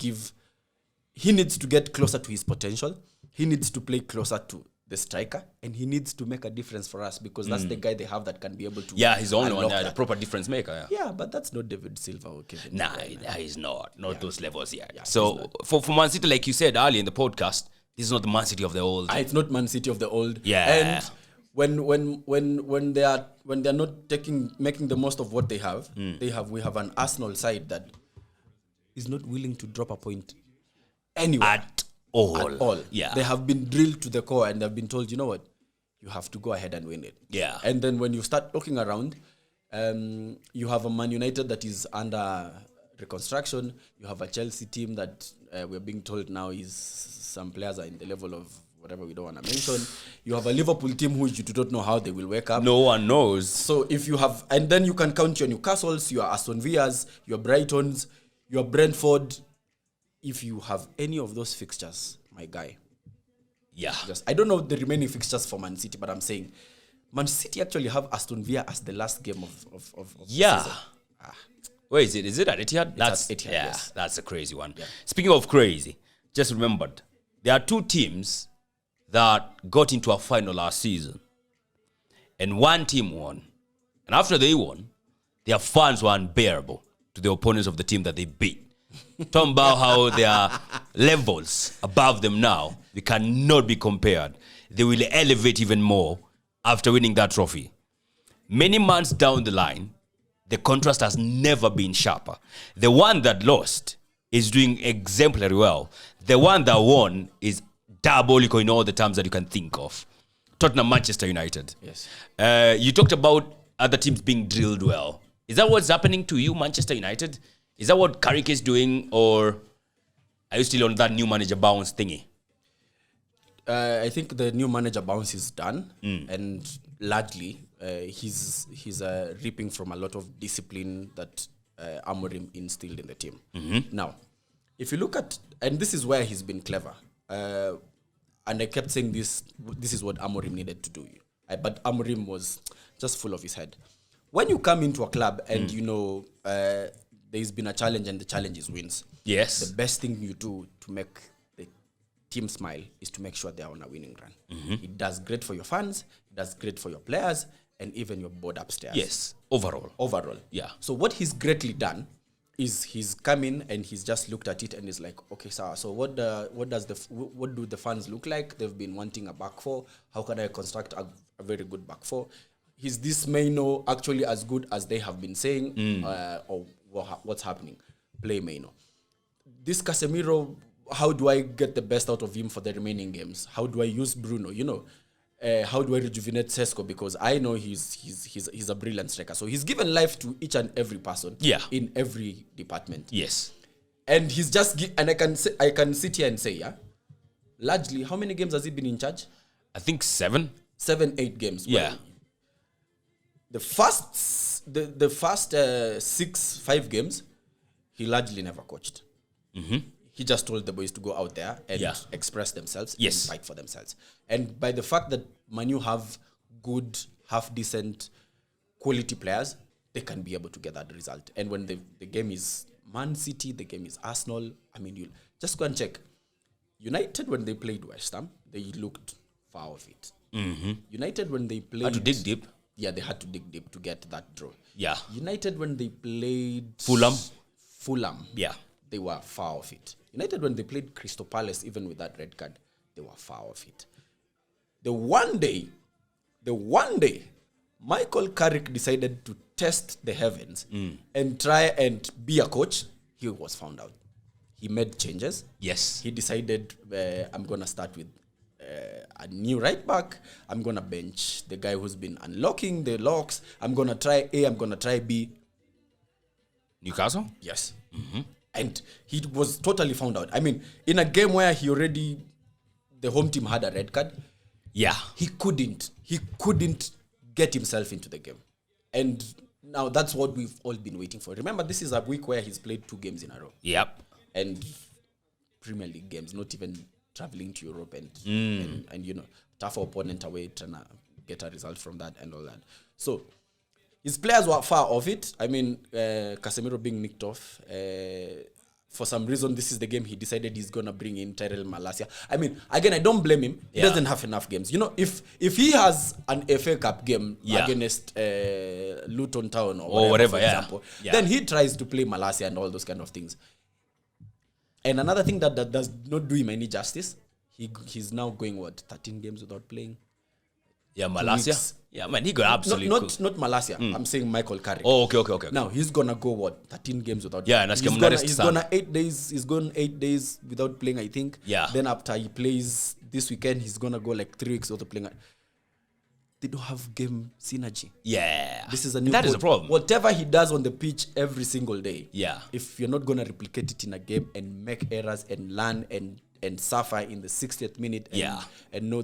get closer to his potential. He needs to play closer to the striker, and he needs to make a difference for us because that's the guy they have that can be able to. Yeah, he's the only one, that. the proper difference maker. Yeah, but that's not David Silva or Kevin. Nah, he's not those levels yet. Yeah, so for Man City, like you said earlier in the podcast, this is not the Man City of the old. It's not Man City of the old. Yeah. And when they are not making the most of what they have, we have an Arsenal side that is not willing to drop a point anywhere. At all. Yeah. They have been drilled to the core and they've been told, you know what, you have to go ahead and win it. Yeah. And then when you start looking around, you have a Man United that is under reconstruction. You have a Chelsea team that we're being told now is some players are in the level of whatever we don't want to mention. You have a Liverpool team who you don't know how they will wake up. No one knows. So if you have, and then you can count your Newcastles, your Aston Villas, your Brightons, your Brentford. If you have any of those fixtures, my guy. Yeah. I don't know the remaining fixtures for Man City, but I'm saying Man City actually have Aston Villa as the last game of yeah. the season. Where is it? Is it at Etihad? That's Etihad, yeah, yes. That's a crazy one. Yeah. Speaking of crazy, just remembered, there are two teams that got into a final last season. And one team won. And after they won, their fans were unbearable to the opponents of the team that they beat. Talking about how there are levels above them now. They cannot be compared. They will elevate even more after winning that trophy. Many months down the line, the contrast has never been sharper. The one that lost is doing exemplary well. The one that won is diabolical in all the terms that you can think of. Tottenham, Manchester United. Yes. You talked about other teams being drilled well. Is that what's happening to you, Manchester United? Is that what Carrick is doing, or are you still on that new manager bounce thingy? I think the new manager bounce is done, and largely he's reaping from a lot of discipline that Amorim instilled in the team. Mm-hmm. Now, if you look at, and this is where he's been clever, and I kept saying this is what Amorim needed to do. But Amorim was just full of his head. When you come into a club and you know there's been a challenge and the challenge is wins. Yes. The best thing you do to make the team smile is to make sure they are on a winning run. Mm-hmm. It does great for your fans, it does great for your players, and even your board upstairs. Yes. Overall. Yeah. So what he's greatly done is he's come in and he's just looked at it and is like, okay, sir, so what do the fans look like? They've been wanting a back four. How can I construct a very good back four? Is this Maino actually as good as they have been saying? Or what's happening? Play Maino. This Casemiro, how do I get the best out of him for the remaining games? How do I use Bruno? You know, how do I rejuvenate Sesko? Because I know he's a brilliant striker. So he's given life to each and every person in every department. Yes. And he's just and I can sit here and say, yeah, largely, how many games has he been in charge? I think 7, 8 games. Yeah. Well, the first 5 games, he largely never coached. Mm-hmm. He just told the boys to go out there and express themselves and fight for themselves. And by the fact that Man U have good, half-decent, quality players, they can be able to get that result. And when the game is Man City, the game is Arsenal, I mean, you just go and check. United, when they played West Ham, they looked far off it. Mm-hmm. United, when they played... Had to dig deep. Yeah, they had to dig deep to get that draw. Yeah. United, when they played... Fulham. Yeah. They were far off it. United, when they played Crystal Palace, even with that red card, they were far off it. The one day, Michael Carrick decided to test the heavens and try and be a coach, he was found out. He made changes. Yes. He decided, I'm going to start with a new right back. I'm going to bench the guy who's been unlocking the locks. I'm going to try A, I'm going to try B. Newcastle? Yes. Mm-hmm. And he was totally found out. I mean, in a game where the home team had a red card, he couldn't get himself into the game. And now that's what we've all been waiting for. Remember, this is a week where he's played 2 games in a row. Yep. And Premier League games, not even traveling to Europe and you know, tougher opponent away, trying to get a result from that and all that. So his players were far off it. I mean, Casemiro being nicked off. For some reason, this is the game he decided he's going to bring in Tyrell Malacia. I mean, again, I don't blame him. He doesn't have enough games. You know, if he has an FA Cup game against Luton Town or whatever, for example, then he tries to play Malacia and all those kind of things. And another thing that does not do him any justice, he's now going, 13 games without playing? Yeah, Malasia. Yeah, man, he got absolutely not Malasia. I'm saying Michael Carrick. Oh, okay. Now he's gonna go 13 games without. Yeah, and he's gonna 8 days. He's gone 8 days without playing, I think. Yeah. Then after he plays this weekend, he's gonna go like 3 weeks without playing. They don't have game synergy. Yeah, this is a new. That is a problem. Whatever he does on the pitch every single day. Yeah. If you're not gonna replicate it in a game and make errors and learn and suffer in the 60th minute. And know.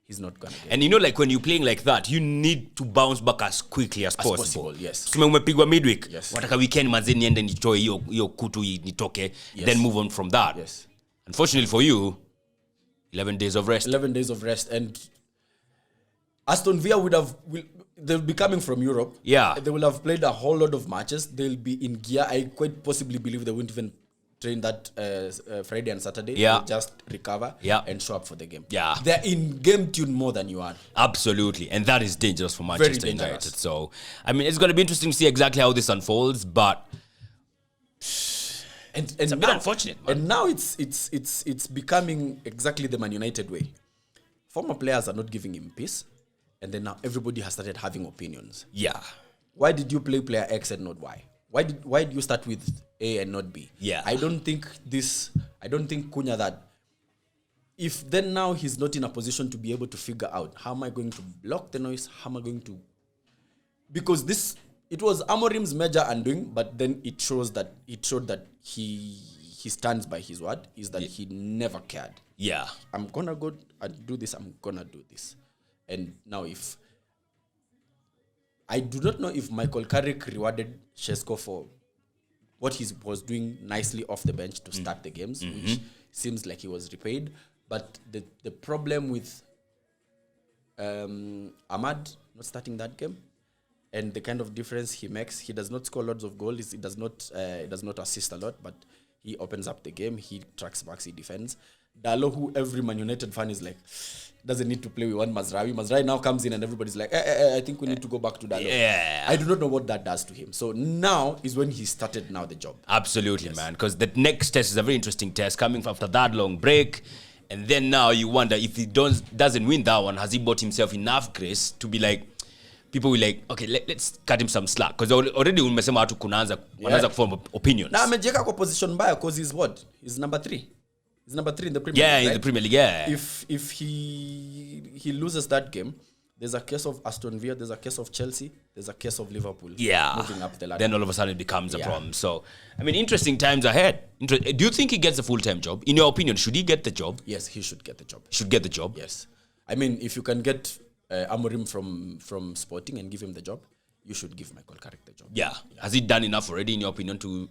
He's not gonna get and you know, like when you're playing like that, you need to bounce back as quickly as possible. Yes. So umepigwa midweek. Yes. Wataka weekend manze niende nitoe hiyo kutu nitoke, then move on from that. Yes. Unfortunately for you, 11 days of rest. 11 days of rest, and Aston Villa they'll be coming from Europe. Yeah. They will have played a whole lot of matches. They'll be in gear. I quite possibly believe they won't even train that Friday and Saturday. Yeah. They'll just recover and show up for the game. Yeah. They're in game tune more than you are. Absolutely. And that is dangerous for Manchester Very United. dangerous. So, I mean, it's going to be interesting to see exactly how this unfolds, but it's a bit unfortunate, man. And now it's becoming exactly the Man United way. Former players are not giving him peace, and then now everybody has started having opinions. Yeah. Why did you play player X and not Y? Why did you start with A and not B? Yeah. I don't think Cunha that if then now he's not in a position to be able to figure out how am I going to block the noise, how am I going to, because it was Amorim's major undoing, but then it showed that he stands by his word, is that he never cared. Yeah. I'm gonna go and do this, I'm gonna do this. And now I do not know if Michael Carrick rewarded Šeško for what he was doing nicely off the bench to start the games, which seems like he was repaid. But the problem with Ahmad not starting that game and the kind of difference he makes, he does not score lots of goals, he does not assist a lot, but he opens up the game, he tracks backs, he defends. Dalo, who every Man United fan is like, doesn't need to play with one Mazraoui. Mazraoui now comes in and everybody's like, I think we need to go back to Dalo. Yeah. I do not know what that does to him. So now is when he started now the job. Absolutely, man. Because the next test is a very interesting test coming after that long break. And then now you wonder if he doesn't win that one, has he bought himself enough grace to be like, people will like, okay, let's cut him some slack. Because already umesema watu kunaanza kuform opinions. Now amejeka kwa position mbaya because he's what? He's number 3. He's number 3 in the Premier League. Yeah, right? in the Premier League, yeah. If he loses that game, there's a case of Aston Villa, there's a case of Chelsea, there's a case of Liverpool. Yeah. Moving up the ladder. Then all of a sudden it becomes a problem. So, I mean, interesting times ahead. Do you think he gets a full-time job? In your opinion, should he get the job? Yes, he should get the job. Should get the job? Yes. I mean, if you can get Amorim from Sporting and give him the job, you should give Michael Carrick the job. Yeah. Has he done enough already, in your opinion, to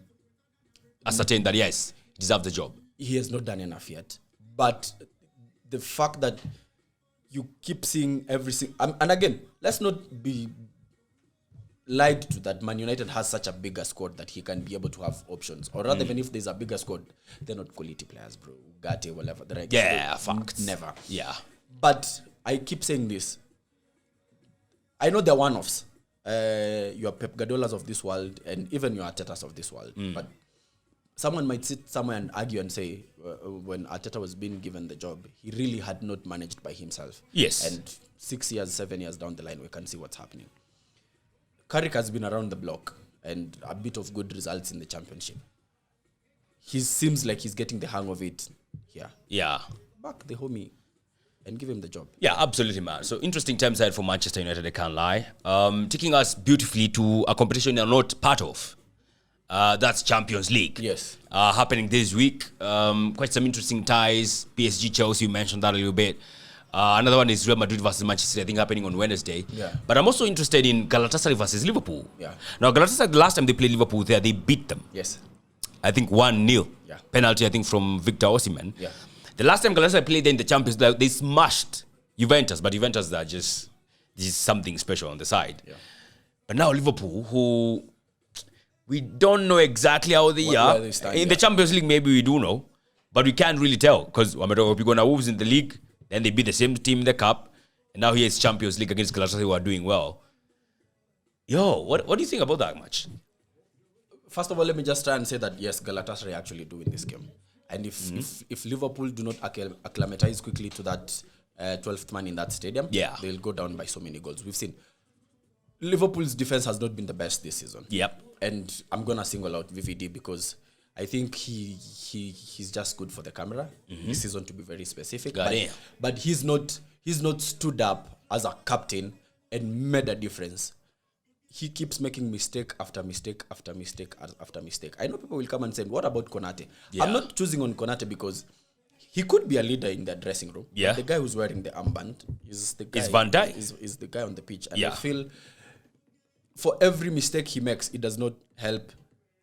ascertain that, yes, he deserves the job? He has not done enough yet. But the fact that you keep seeing everything, and again, let's not be lied to that Man United has such a bigger squad that he can be able to have options. Or rather, even if there's a bigger squad, they're not quality players, bro. Ugarte, whatever. Yeah, facts. Never. Yeah. But I keep saying this. I know they're one-offs. Your Pep Guardiolas of this world and even your Artetas of this world. But someone might sit somewhere and argue and say, when Arteta was being given the job, he really had not managed by himself. Yes. And 6 years, 7 years down the line, we can see what's happening. Carrick has been around the block and a bit of good results in the Championship. He seems like he's getting the hang of it here. Yeah. Back the homie and give him the job. Yeah, absolutely, man. So interesting times ahead for Manchester United, I can't lie. Taking us beautifully to a competition you're not part of. That's Champions League. Yes. Happening this week. Quite some interesting ties. PSG, Chelsea, you mentioned that a little bit. Another one is Real Madrid versus Manchester, I think, happening on Wednesday. Yeah. But I'm also interested in Galatasaray versus Liverpool. Yeah. Now, Galatasaray, the last time they played Liverpool there, they beat them. Yes. I think 1-0. Yeah. Penalty, I think, from Victor Osimhen. Yeah. The last time Galatasaray played in the Champions League, they smashed Juventus, but Juventus are just something special on the side. Yeah. But now Liverpool, who we don't know exactly how they are. They stand, in the Champions League, maybe we do know, but we can't really tell because we're going to Wolves in the league, then they beat the same team in the cup, and now here it's Champions League against Galatasaray who are doing well. Yo, what do you think about that match? First of all, let me just try and say that yes, Galatasaray actually do win this game. And if Liverpool do not acclimatize quickly to 12th man in that stadium. Yeah. They'll go down by so many goals. We've seen Liverpool's defense has not been the best this season. Yep. And I'm going to single out VVD because I think he's just good for the camera this season, to be very specific. But he's not stood up as a captain and made a difference. He keeps making mistake after mistake after mistake after mistake. I know people will come and say, what about Konate? Yeah. I'm not choosing on Konate because he could be a leader in the dressing room. Yeah. The guy who's wearing the armband is the guy. Is Van Dijk. Is the guy on the pitch. And I feel for every mistake he makes, it does not help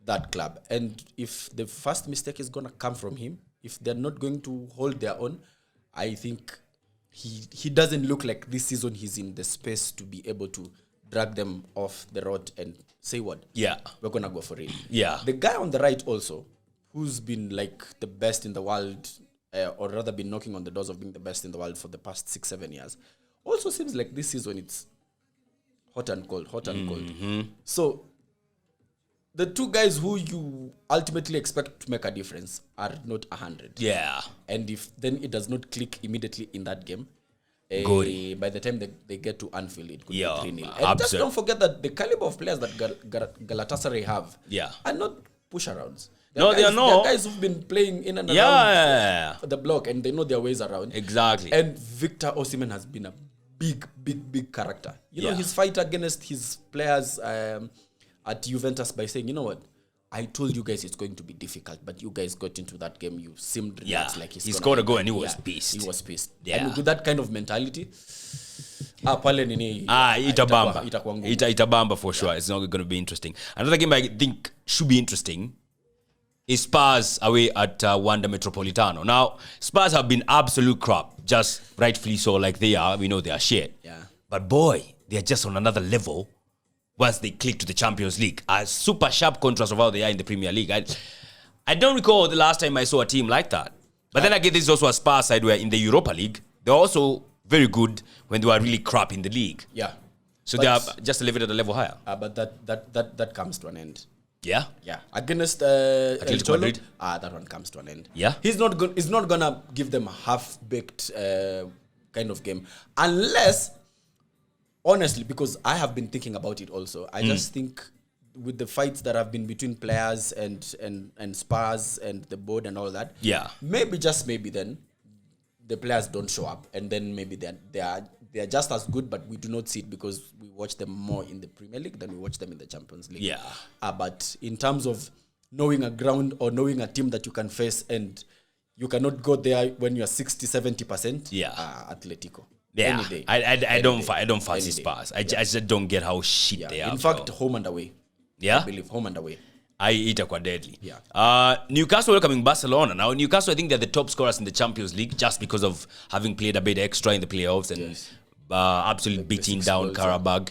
that club. And if the first mistake is going to come from him, if they're not going to hold their own, I think he doesn't look like this season he's in the space to be able to drag them off the road and say what? Yeah. We're going to go for it. Yeah. The guy on the right also, who's been like the best in the world, or rather been knocking on the doors of being the best in the world for the past 6-7 years, also seems like this season it's hot and cold. So the two guys who you ultimately expect to make a difference are not 100. Yeah. And if then it does not click immediately in that game, by the time they get to Anfield, it could be 3-0. And just don't forget that the caliber of players that Galatasaray have are not push-arounds. They are guys who've been playing in and around the block, and they know their ways around. Exactly. And Victor Osimhen has been a big character. You know, his fight against his players at Juventus by saying, you know what, I told you guys it's going to be difficult, but you guys got into that game, you seemed relaxed, like he's got to go, and he was pissed. He was pissed. Yeah. And with that kind of mentality, itabamba for sure. It's not going to be interesting. Another game I think should be interesting is Spurs away at Wanda Metropolitano. Now, Spurs have been absolute crap, just rightfully so, like they are. We know they are shit. Yeah. But boy, they are just on another level once they click to the Champions League. A super sharp contrast of how they are in the Premier League. I don't recall the last time I saw a team like that. But then again, this is also a Spurs side where in the Europa League, they're also very good when they were really crap in the league. Yeah. So they are just elevated a level higher. But that comes to an end. Yeah? Yeah. Against Atletico Madrid? That one comes to an end. Yeah? He's not going to give them a half-baked kind of game. Unless, honestly, because I have been thinking about it also, I just think with the fights that have been between players and Spurs and the board and all that, maybe then the players don't show up, and then maybe they are just as good, but we do not see it because we watch them more in the Premier League than we watch them in the Champions League. Yeah. But in terms of knowing a ground or knowing a team that you can face, and you cannot go there when you're 60-70%. Atletico. Yeah. Any day. I don't fancy Spurs. I just don't get how shit they are. In fact, home and away. Yeah. I believe home and away. I eat quite deadly. Yeah. Newcastle welcoming Barcelona. Now, Newcastle, I think they're the top scorers in the Champions League just because of having played a bit extra in the playoffs and absolutely beating down Karabag.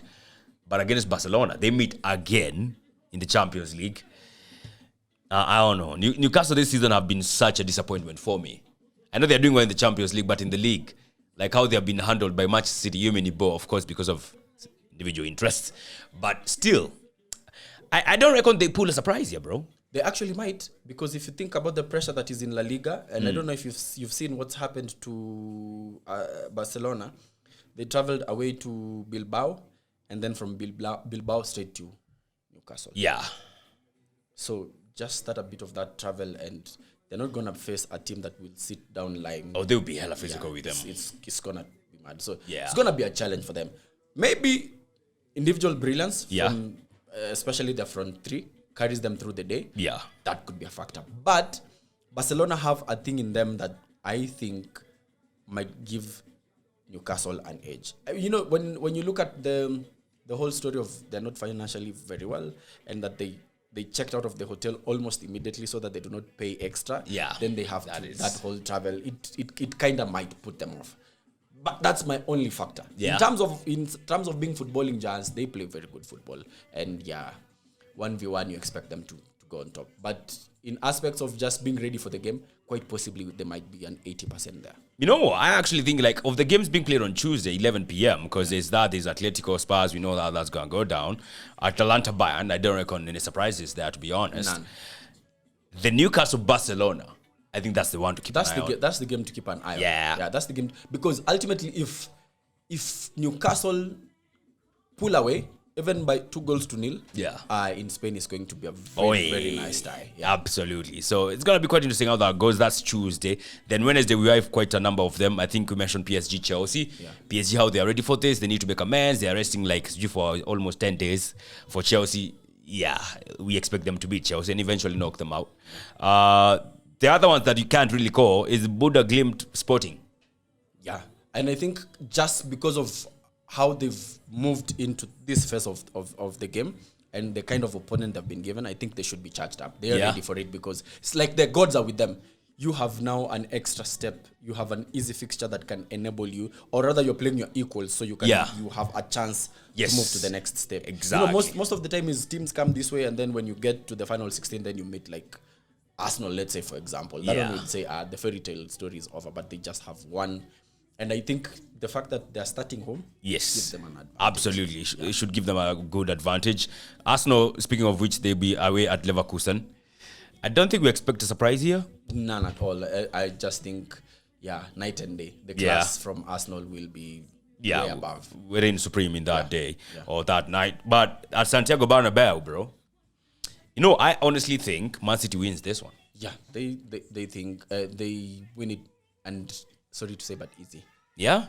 But against Barcelona, they meet again in the Champions League. I don't know. Newcastle this season have been such a disappointment for me. I know they're doing well in the Champions League, but in the league, like how they have been handled by Manchester City, Bo, of course, because of individual interests. But still, I don't reckon they pull a surprise here, bro. They actually might, because if you think about the pressure that is in La Liga, and I don't know if you've seen what's happened to Barcelona. They traveled away to Bilbao, and then from Bilbao straight to Newcastle. Yeah. So just start a bit of that travel, and they're not going to face a team that will sit down lying. Oh, they'll be hella physical with them. It's going to be mad. So it's going to be a challenge for them. Maybe individual brilliance from especially their front three carries them through the day. Yeah. That could be a factor. But Barcelona have a thing in them that I think might give Newcastle an edge. You know, when you look at the whole story of they're not financially very well, that they checked out of the hotel almost immediately so that they do not pay extra. Yeah. Then they have that whole travel. It kind of might put them off. But that's my only factor. Yeah. In terms of being footballing giants, they play very good football. And 1v1 you expect them to go on top. But in aspects of just being ready for the game, quite possibly there might be an 80% there. You know what? I actually think like of the games being played on Tuesday, 11 p.m. because there's Atletico Spurs. We know that that's going to go down. Atalanta Bayern, I don't reckon any surprises there, to be honest. None. The Newcastle Barcelona, I think that's the one to keep That's an eye on. That's the game to keep an eye on. Yeah, that's the game because ultimately, if Newcastle pull away, even by 2-0, in Spain is going to be a very nice tie. Yeah. Absolutely. So it's gonna be quite interesting how that goes. That's Tuesday. Then Wednesday we have quite a number of them. I think we mentioned PSG, Chelsea. Yeah. PSG, how they are ready for this. They need to make amends. They are resting like for almost 10 days. For Chelsea, yeah, we expect them to beat Chelsea and eventually knock them out. The other ones that you can't really call is Buda Glimt Sporting. Yeah, and I think just because of how they've moved into this phase of the game and the kind of opponent they've been given, I think they should be charged up. They're ready for it because it's like the gods are with them. You have now an extra step. You have an easy fixture that can enable you, or rather you're playing your equals so you can you have a chance to move to the next step. Exactly. Most of the time is teams come this way and then when you get to the final 16, then you meet like Arsenal, let's say, for example. That one would say the fairy tale story is over, but they just have one. And I think the fact that they're starting home gives them an advantage. Absolutely. It should give them a good advantage. Arsenal, speaking of which, they'll be away at Leverkusen. I don't think we expect a surprise here. None at all. I just think, night and day. The class from Arsenal will be way above. We're in supreme in that day or that night. But at Santiago Bernabeu, bro, I honestly think Man City wins this one. Yeah, they think they win it, and sorry to say, but easy. Yeah?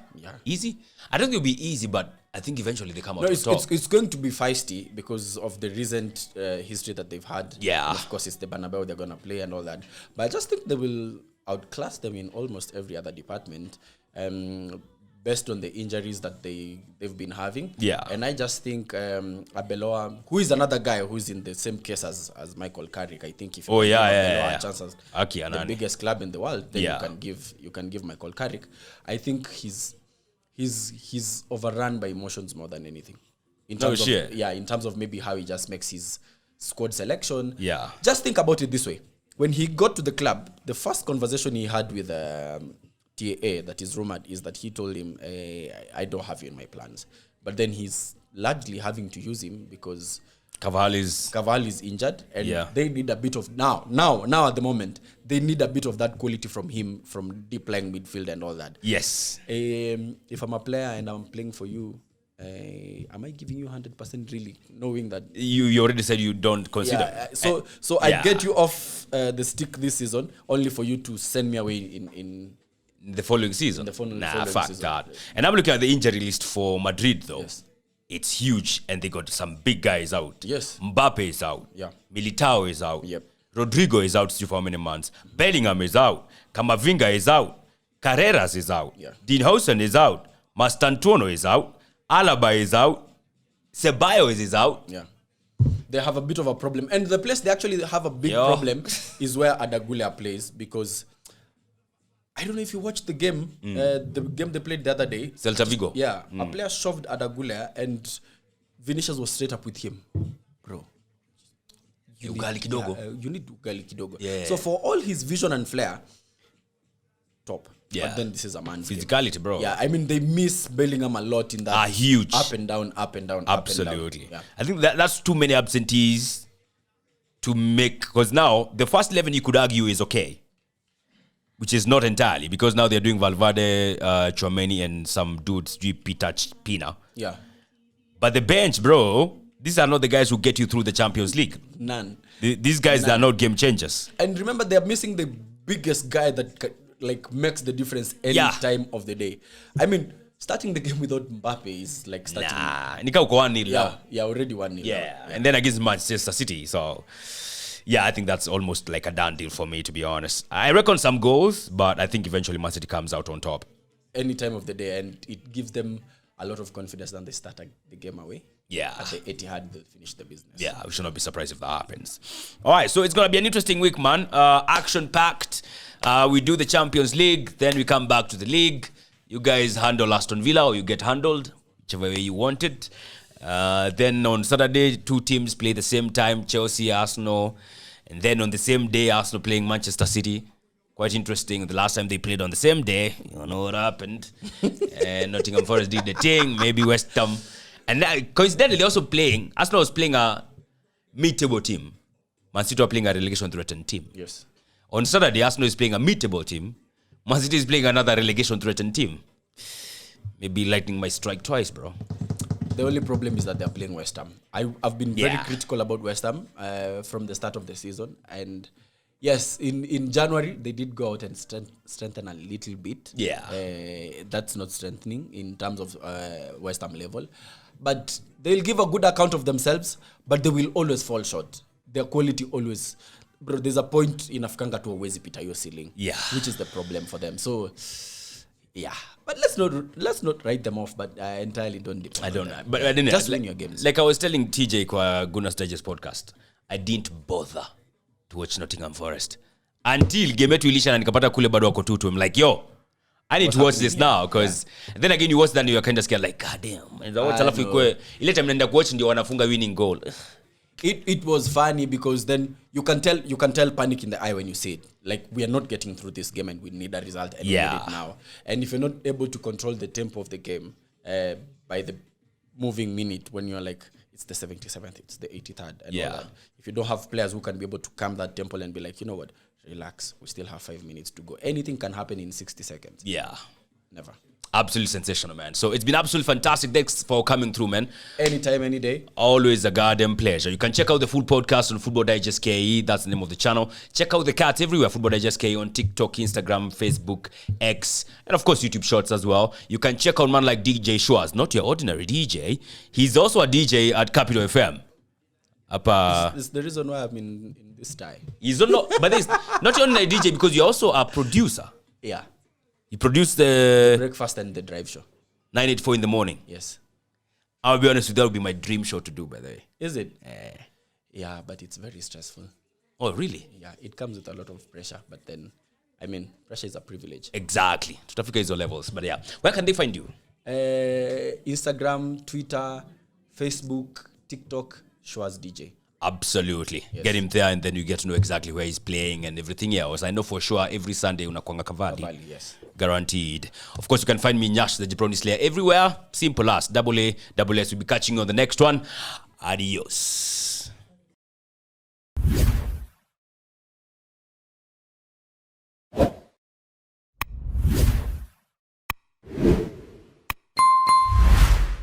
Easy? I don't think it'll be easy, but I think eventually they come out on top. It's going to be feisty because of the recent history that they've had. Yeah. And of course, it's the Bernabeu they're going to play and all that. But I just think they will outclass them in almost every other department. Based on the injuries that they've been having. Yeah. And I just think Abeloa, who is another guy who's in the same case as Michael Carrick, I think if you give Abeloa a chance as the biggest club in the world, then you can give Michael Carrick. I think he's overrun by emotions more than anything. In terms of maybe how he just makes his squad selection. Yeah. Just think about it this way. When he got to the club, the first conversation he had with TAA that is rumored is that he told him, I don't have you in my plans. But then he's largely having to use him because Carvalho is injured and they need a bit of now at the moment they need a bit of that quality from him from deep lying midfield and all that. Yes. If I'm a player and I'm playing for you, am I giving you 100% really, knowing that you already said you don't consider? So I get you off the stick this season only for you to send me away in the following season. Fuck season. that. And I'm looking at the injury list for Madrid though. Yes. It's huge and they got some big guys out. Yes. Mbappe is out. Yeah. Militao is out. Yep. Rodrigo is out still for how many months? Bellingham is out. Camavinga is out. Carreras is out. Yeah. Dean Housen is out. Mastantuono is out. Alaba is out. Ceballos is out. Yeah. They have a bit of a problem. And the place they actually have a big problem is where Adagula plays because I don't know if you watched the game they played the other day. Celta Vigo. Yeah. A player shoved Adagula and Vinicius was straight up with him. Bro. You need ugali kidogo. Yeah. So for all his vision and flair, top. Yeah. But then this is a man's physicality, game. bro. Yeah, I mean they miss Bellingham a lot in that. Huge. Up and down. Absolutely. Yeah. I think that's too many absentees to make, because now the first 11 you could argue is okay, which is not entirely, because now they're doing Valverde, Tchouameni, and some dudes, Peter Pina. Yeah. But the bench, bro, these are not the guys who get you through the Champions League. None. These guys are not game changers. And remember, they're missing the biggest guy that makes the difference any time of the day. I mean, starting the game without Mbappe is like starting. Nika uko 1-0 now. Yeah, already 1-0. Yeah, and then against Manchester City. So, yeah, I think that's almost like a done deal for me, to be honest. I reckon some goals, but I think eventually Man City comes out on top. Any time of the day, and it gives them a lot of confidence that they start the game away. Yeah. At the Etihad, they'll finish the business. Yeah, we should not be surprised if that happens. All right, so it's going to be an interesting week, man. Action-packed. We do the Champions League, then we come back to the league. You guys handle Aston Villa, or you get handled, whichever way you want it. Then on Saturday, two teams play the same time, Chelsea, Arsenal. And then on the same day, Arsenal playing Manchester City. Quite interesting. The last time they played on the same day, you know what happened. And Nottingham Forest did the thing, maybe West Ham. And that, coincidentally, also playing, Arsenal was playing a mid-table team. Man City were playing a relegation-threatened team. Yes. On Saturday, Arsenal is playing a meetable team. Man City is playing another relegation-threatened team. Maybe lightning might strike twice, bro. The only problem is that they're playing West Ham. I've been very critical about West Ham from the start of the season. And yes, in January, they did go out and strengthen a little bit. Yeah. That's not strengthening in terms of West Ham level. But they'll give a good account of themselves, but they will always fall short. Their quality always... Bro, there's a point in Afkanga to always pita your ceiling. Yeah. Which is the problem for them. So, yeah. But let's not write them off, but I entirely don't depend I don't know. But I didn't just win your games. Like I was telling TJ kwa Gunners Digest podcast, I didn't bother to watch Nottingham Forest until game yetu ilisha na nikapata kule bado wako 2-2. I'm like, yo, I need to watch this now because then again you watch that and you're kind of scared like, god damn. And watch alafu ikwe ile time naenda kuwatch ndio wanafunga winning goal. It was funny because then you can tell panic in the eye when you see it. Like, we are not getting through this game and we need a result and we need it now. And if you're not able to control the tempo of the game by the moving minute when you're like, it's the 77th, it's the 83rd and all that. If you don't have players who can be able to calm that tempo and be like, you know what, relax, we still have 5 minutes to go. Anything can happen in 60 seconds. Yeah. Never. Absolutely sensational, man. So it's been absolutely fantastic. Thanks for coming through, man. Anytime, any day. Always a goddamn pleasure. You can check out the full podcast on Football Digest KE. That's the name of the channel. Check out the cats everywhere. Football Digest KE on TikTok, Instagram, Facebook, X, and of course YouTube Shorts as well. You can check out man like DJ Schwartz, not your ordinary DJ. He's also a DJ at Capital FM. It's the reason why I'm in this tie. He's not, but it's not your ordinary DJ because you're also a producer. Yeah. You produce the breakfast and the drive show. 984 in the morning. Yes. I'll be honest with you, that would be my dream show to do, by the way. Is it? Yeah, but it's very stressful. Oh, really? Yeah, it comes with a lot of pressure, but then, I mean, pressure is a privilege. Exactly. Tutafika hizo levels, but yeah. Where can they find you? Instagram, Twitter, Facebook, TikTok, Schwarz DJ. Absolutely. Yes. Get him there and then you get to know exactly where he's playing and everything else. I know for sure every Sunday unakwanga Kavali. Yes. Guaranteed. Of course, you can find me Nyash the Jabroni Slayer everywhere. Simple as AA, SS. We'll be catching you on the next one. Adios.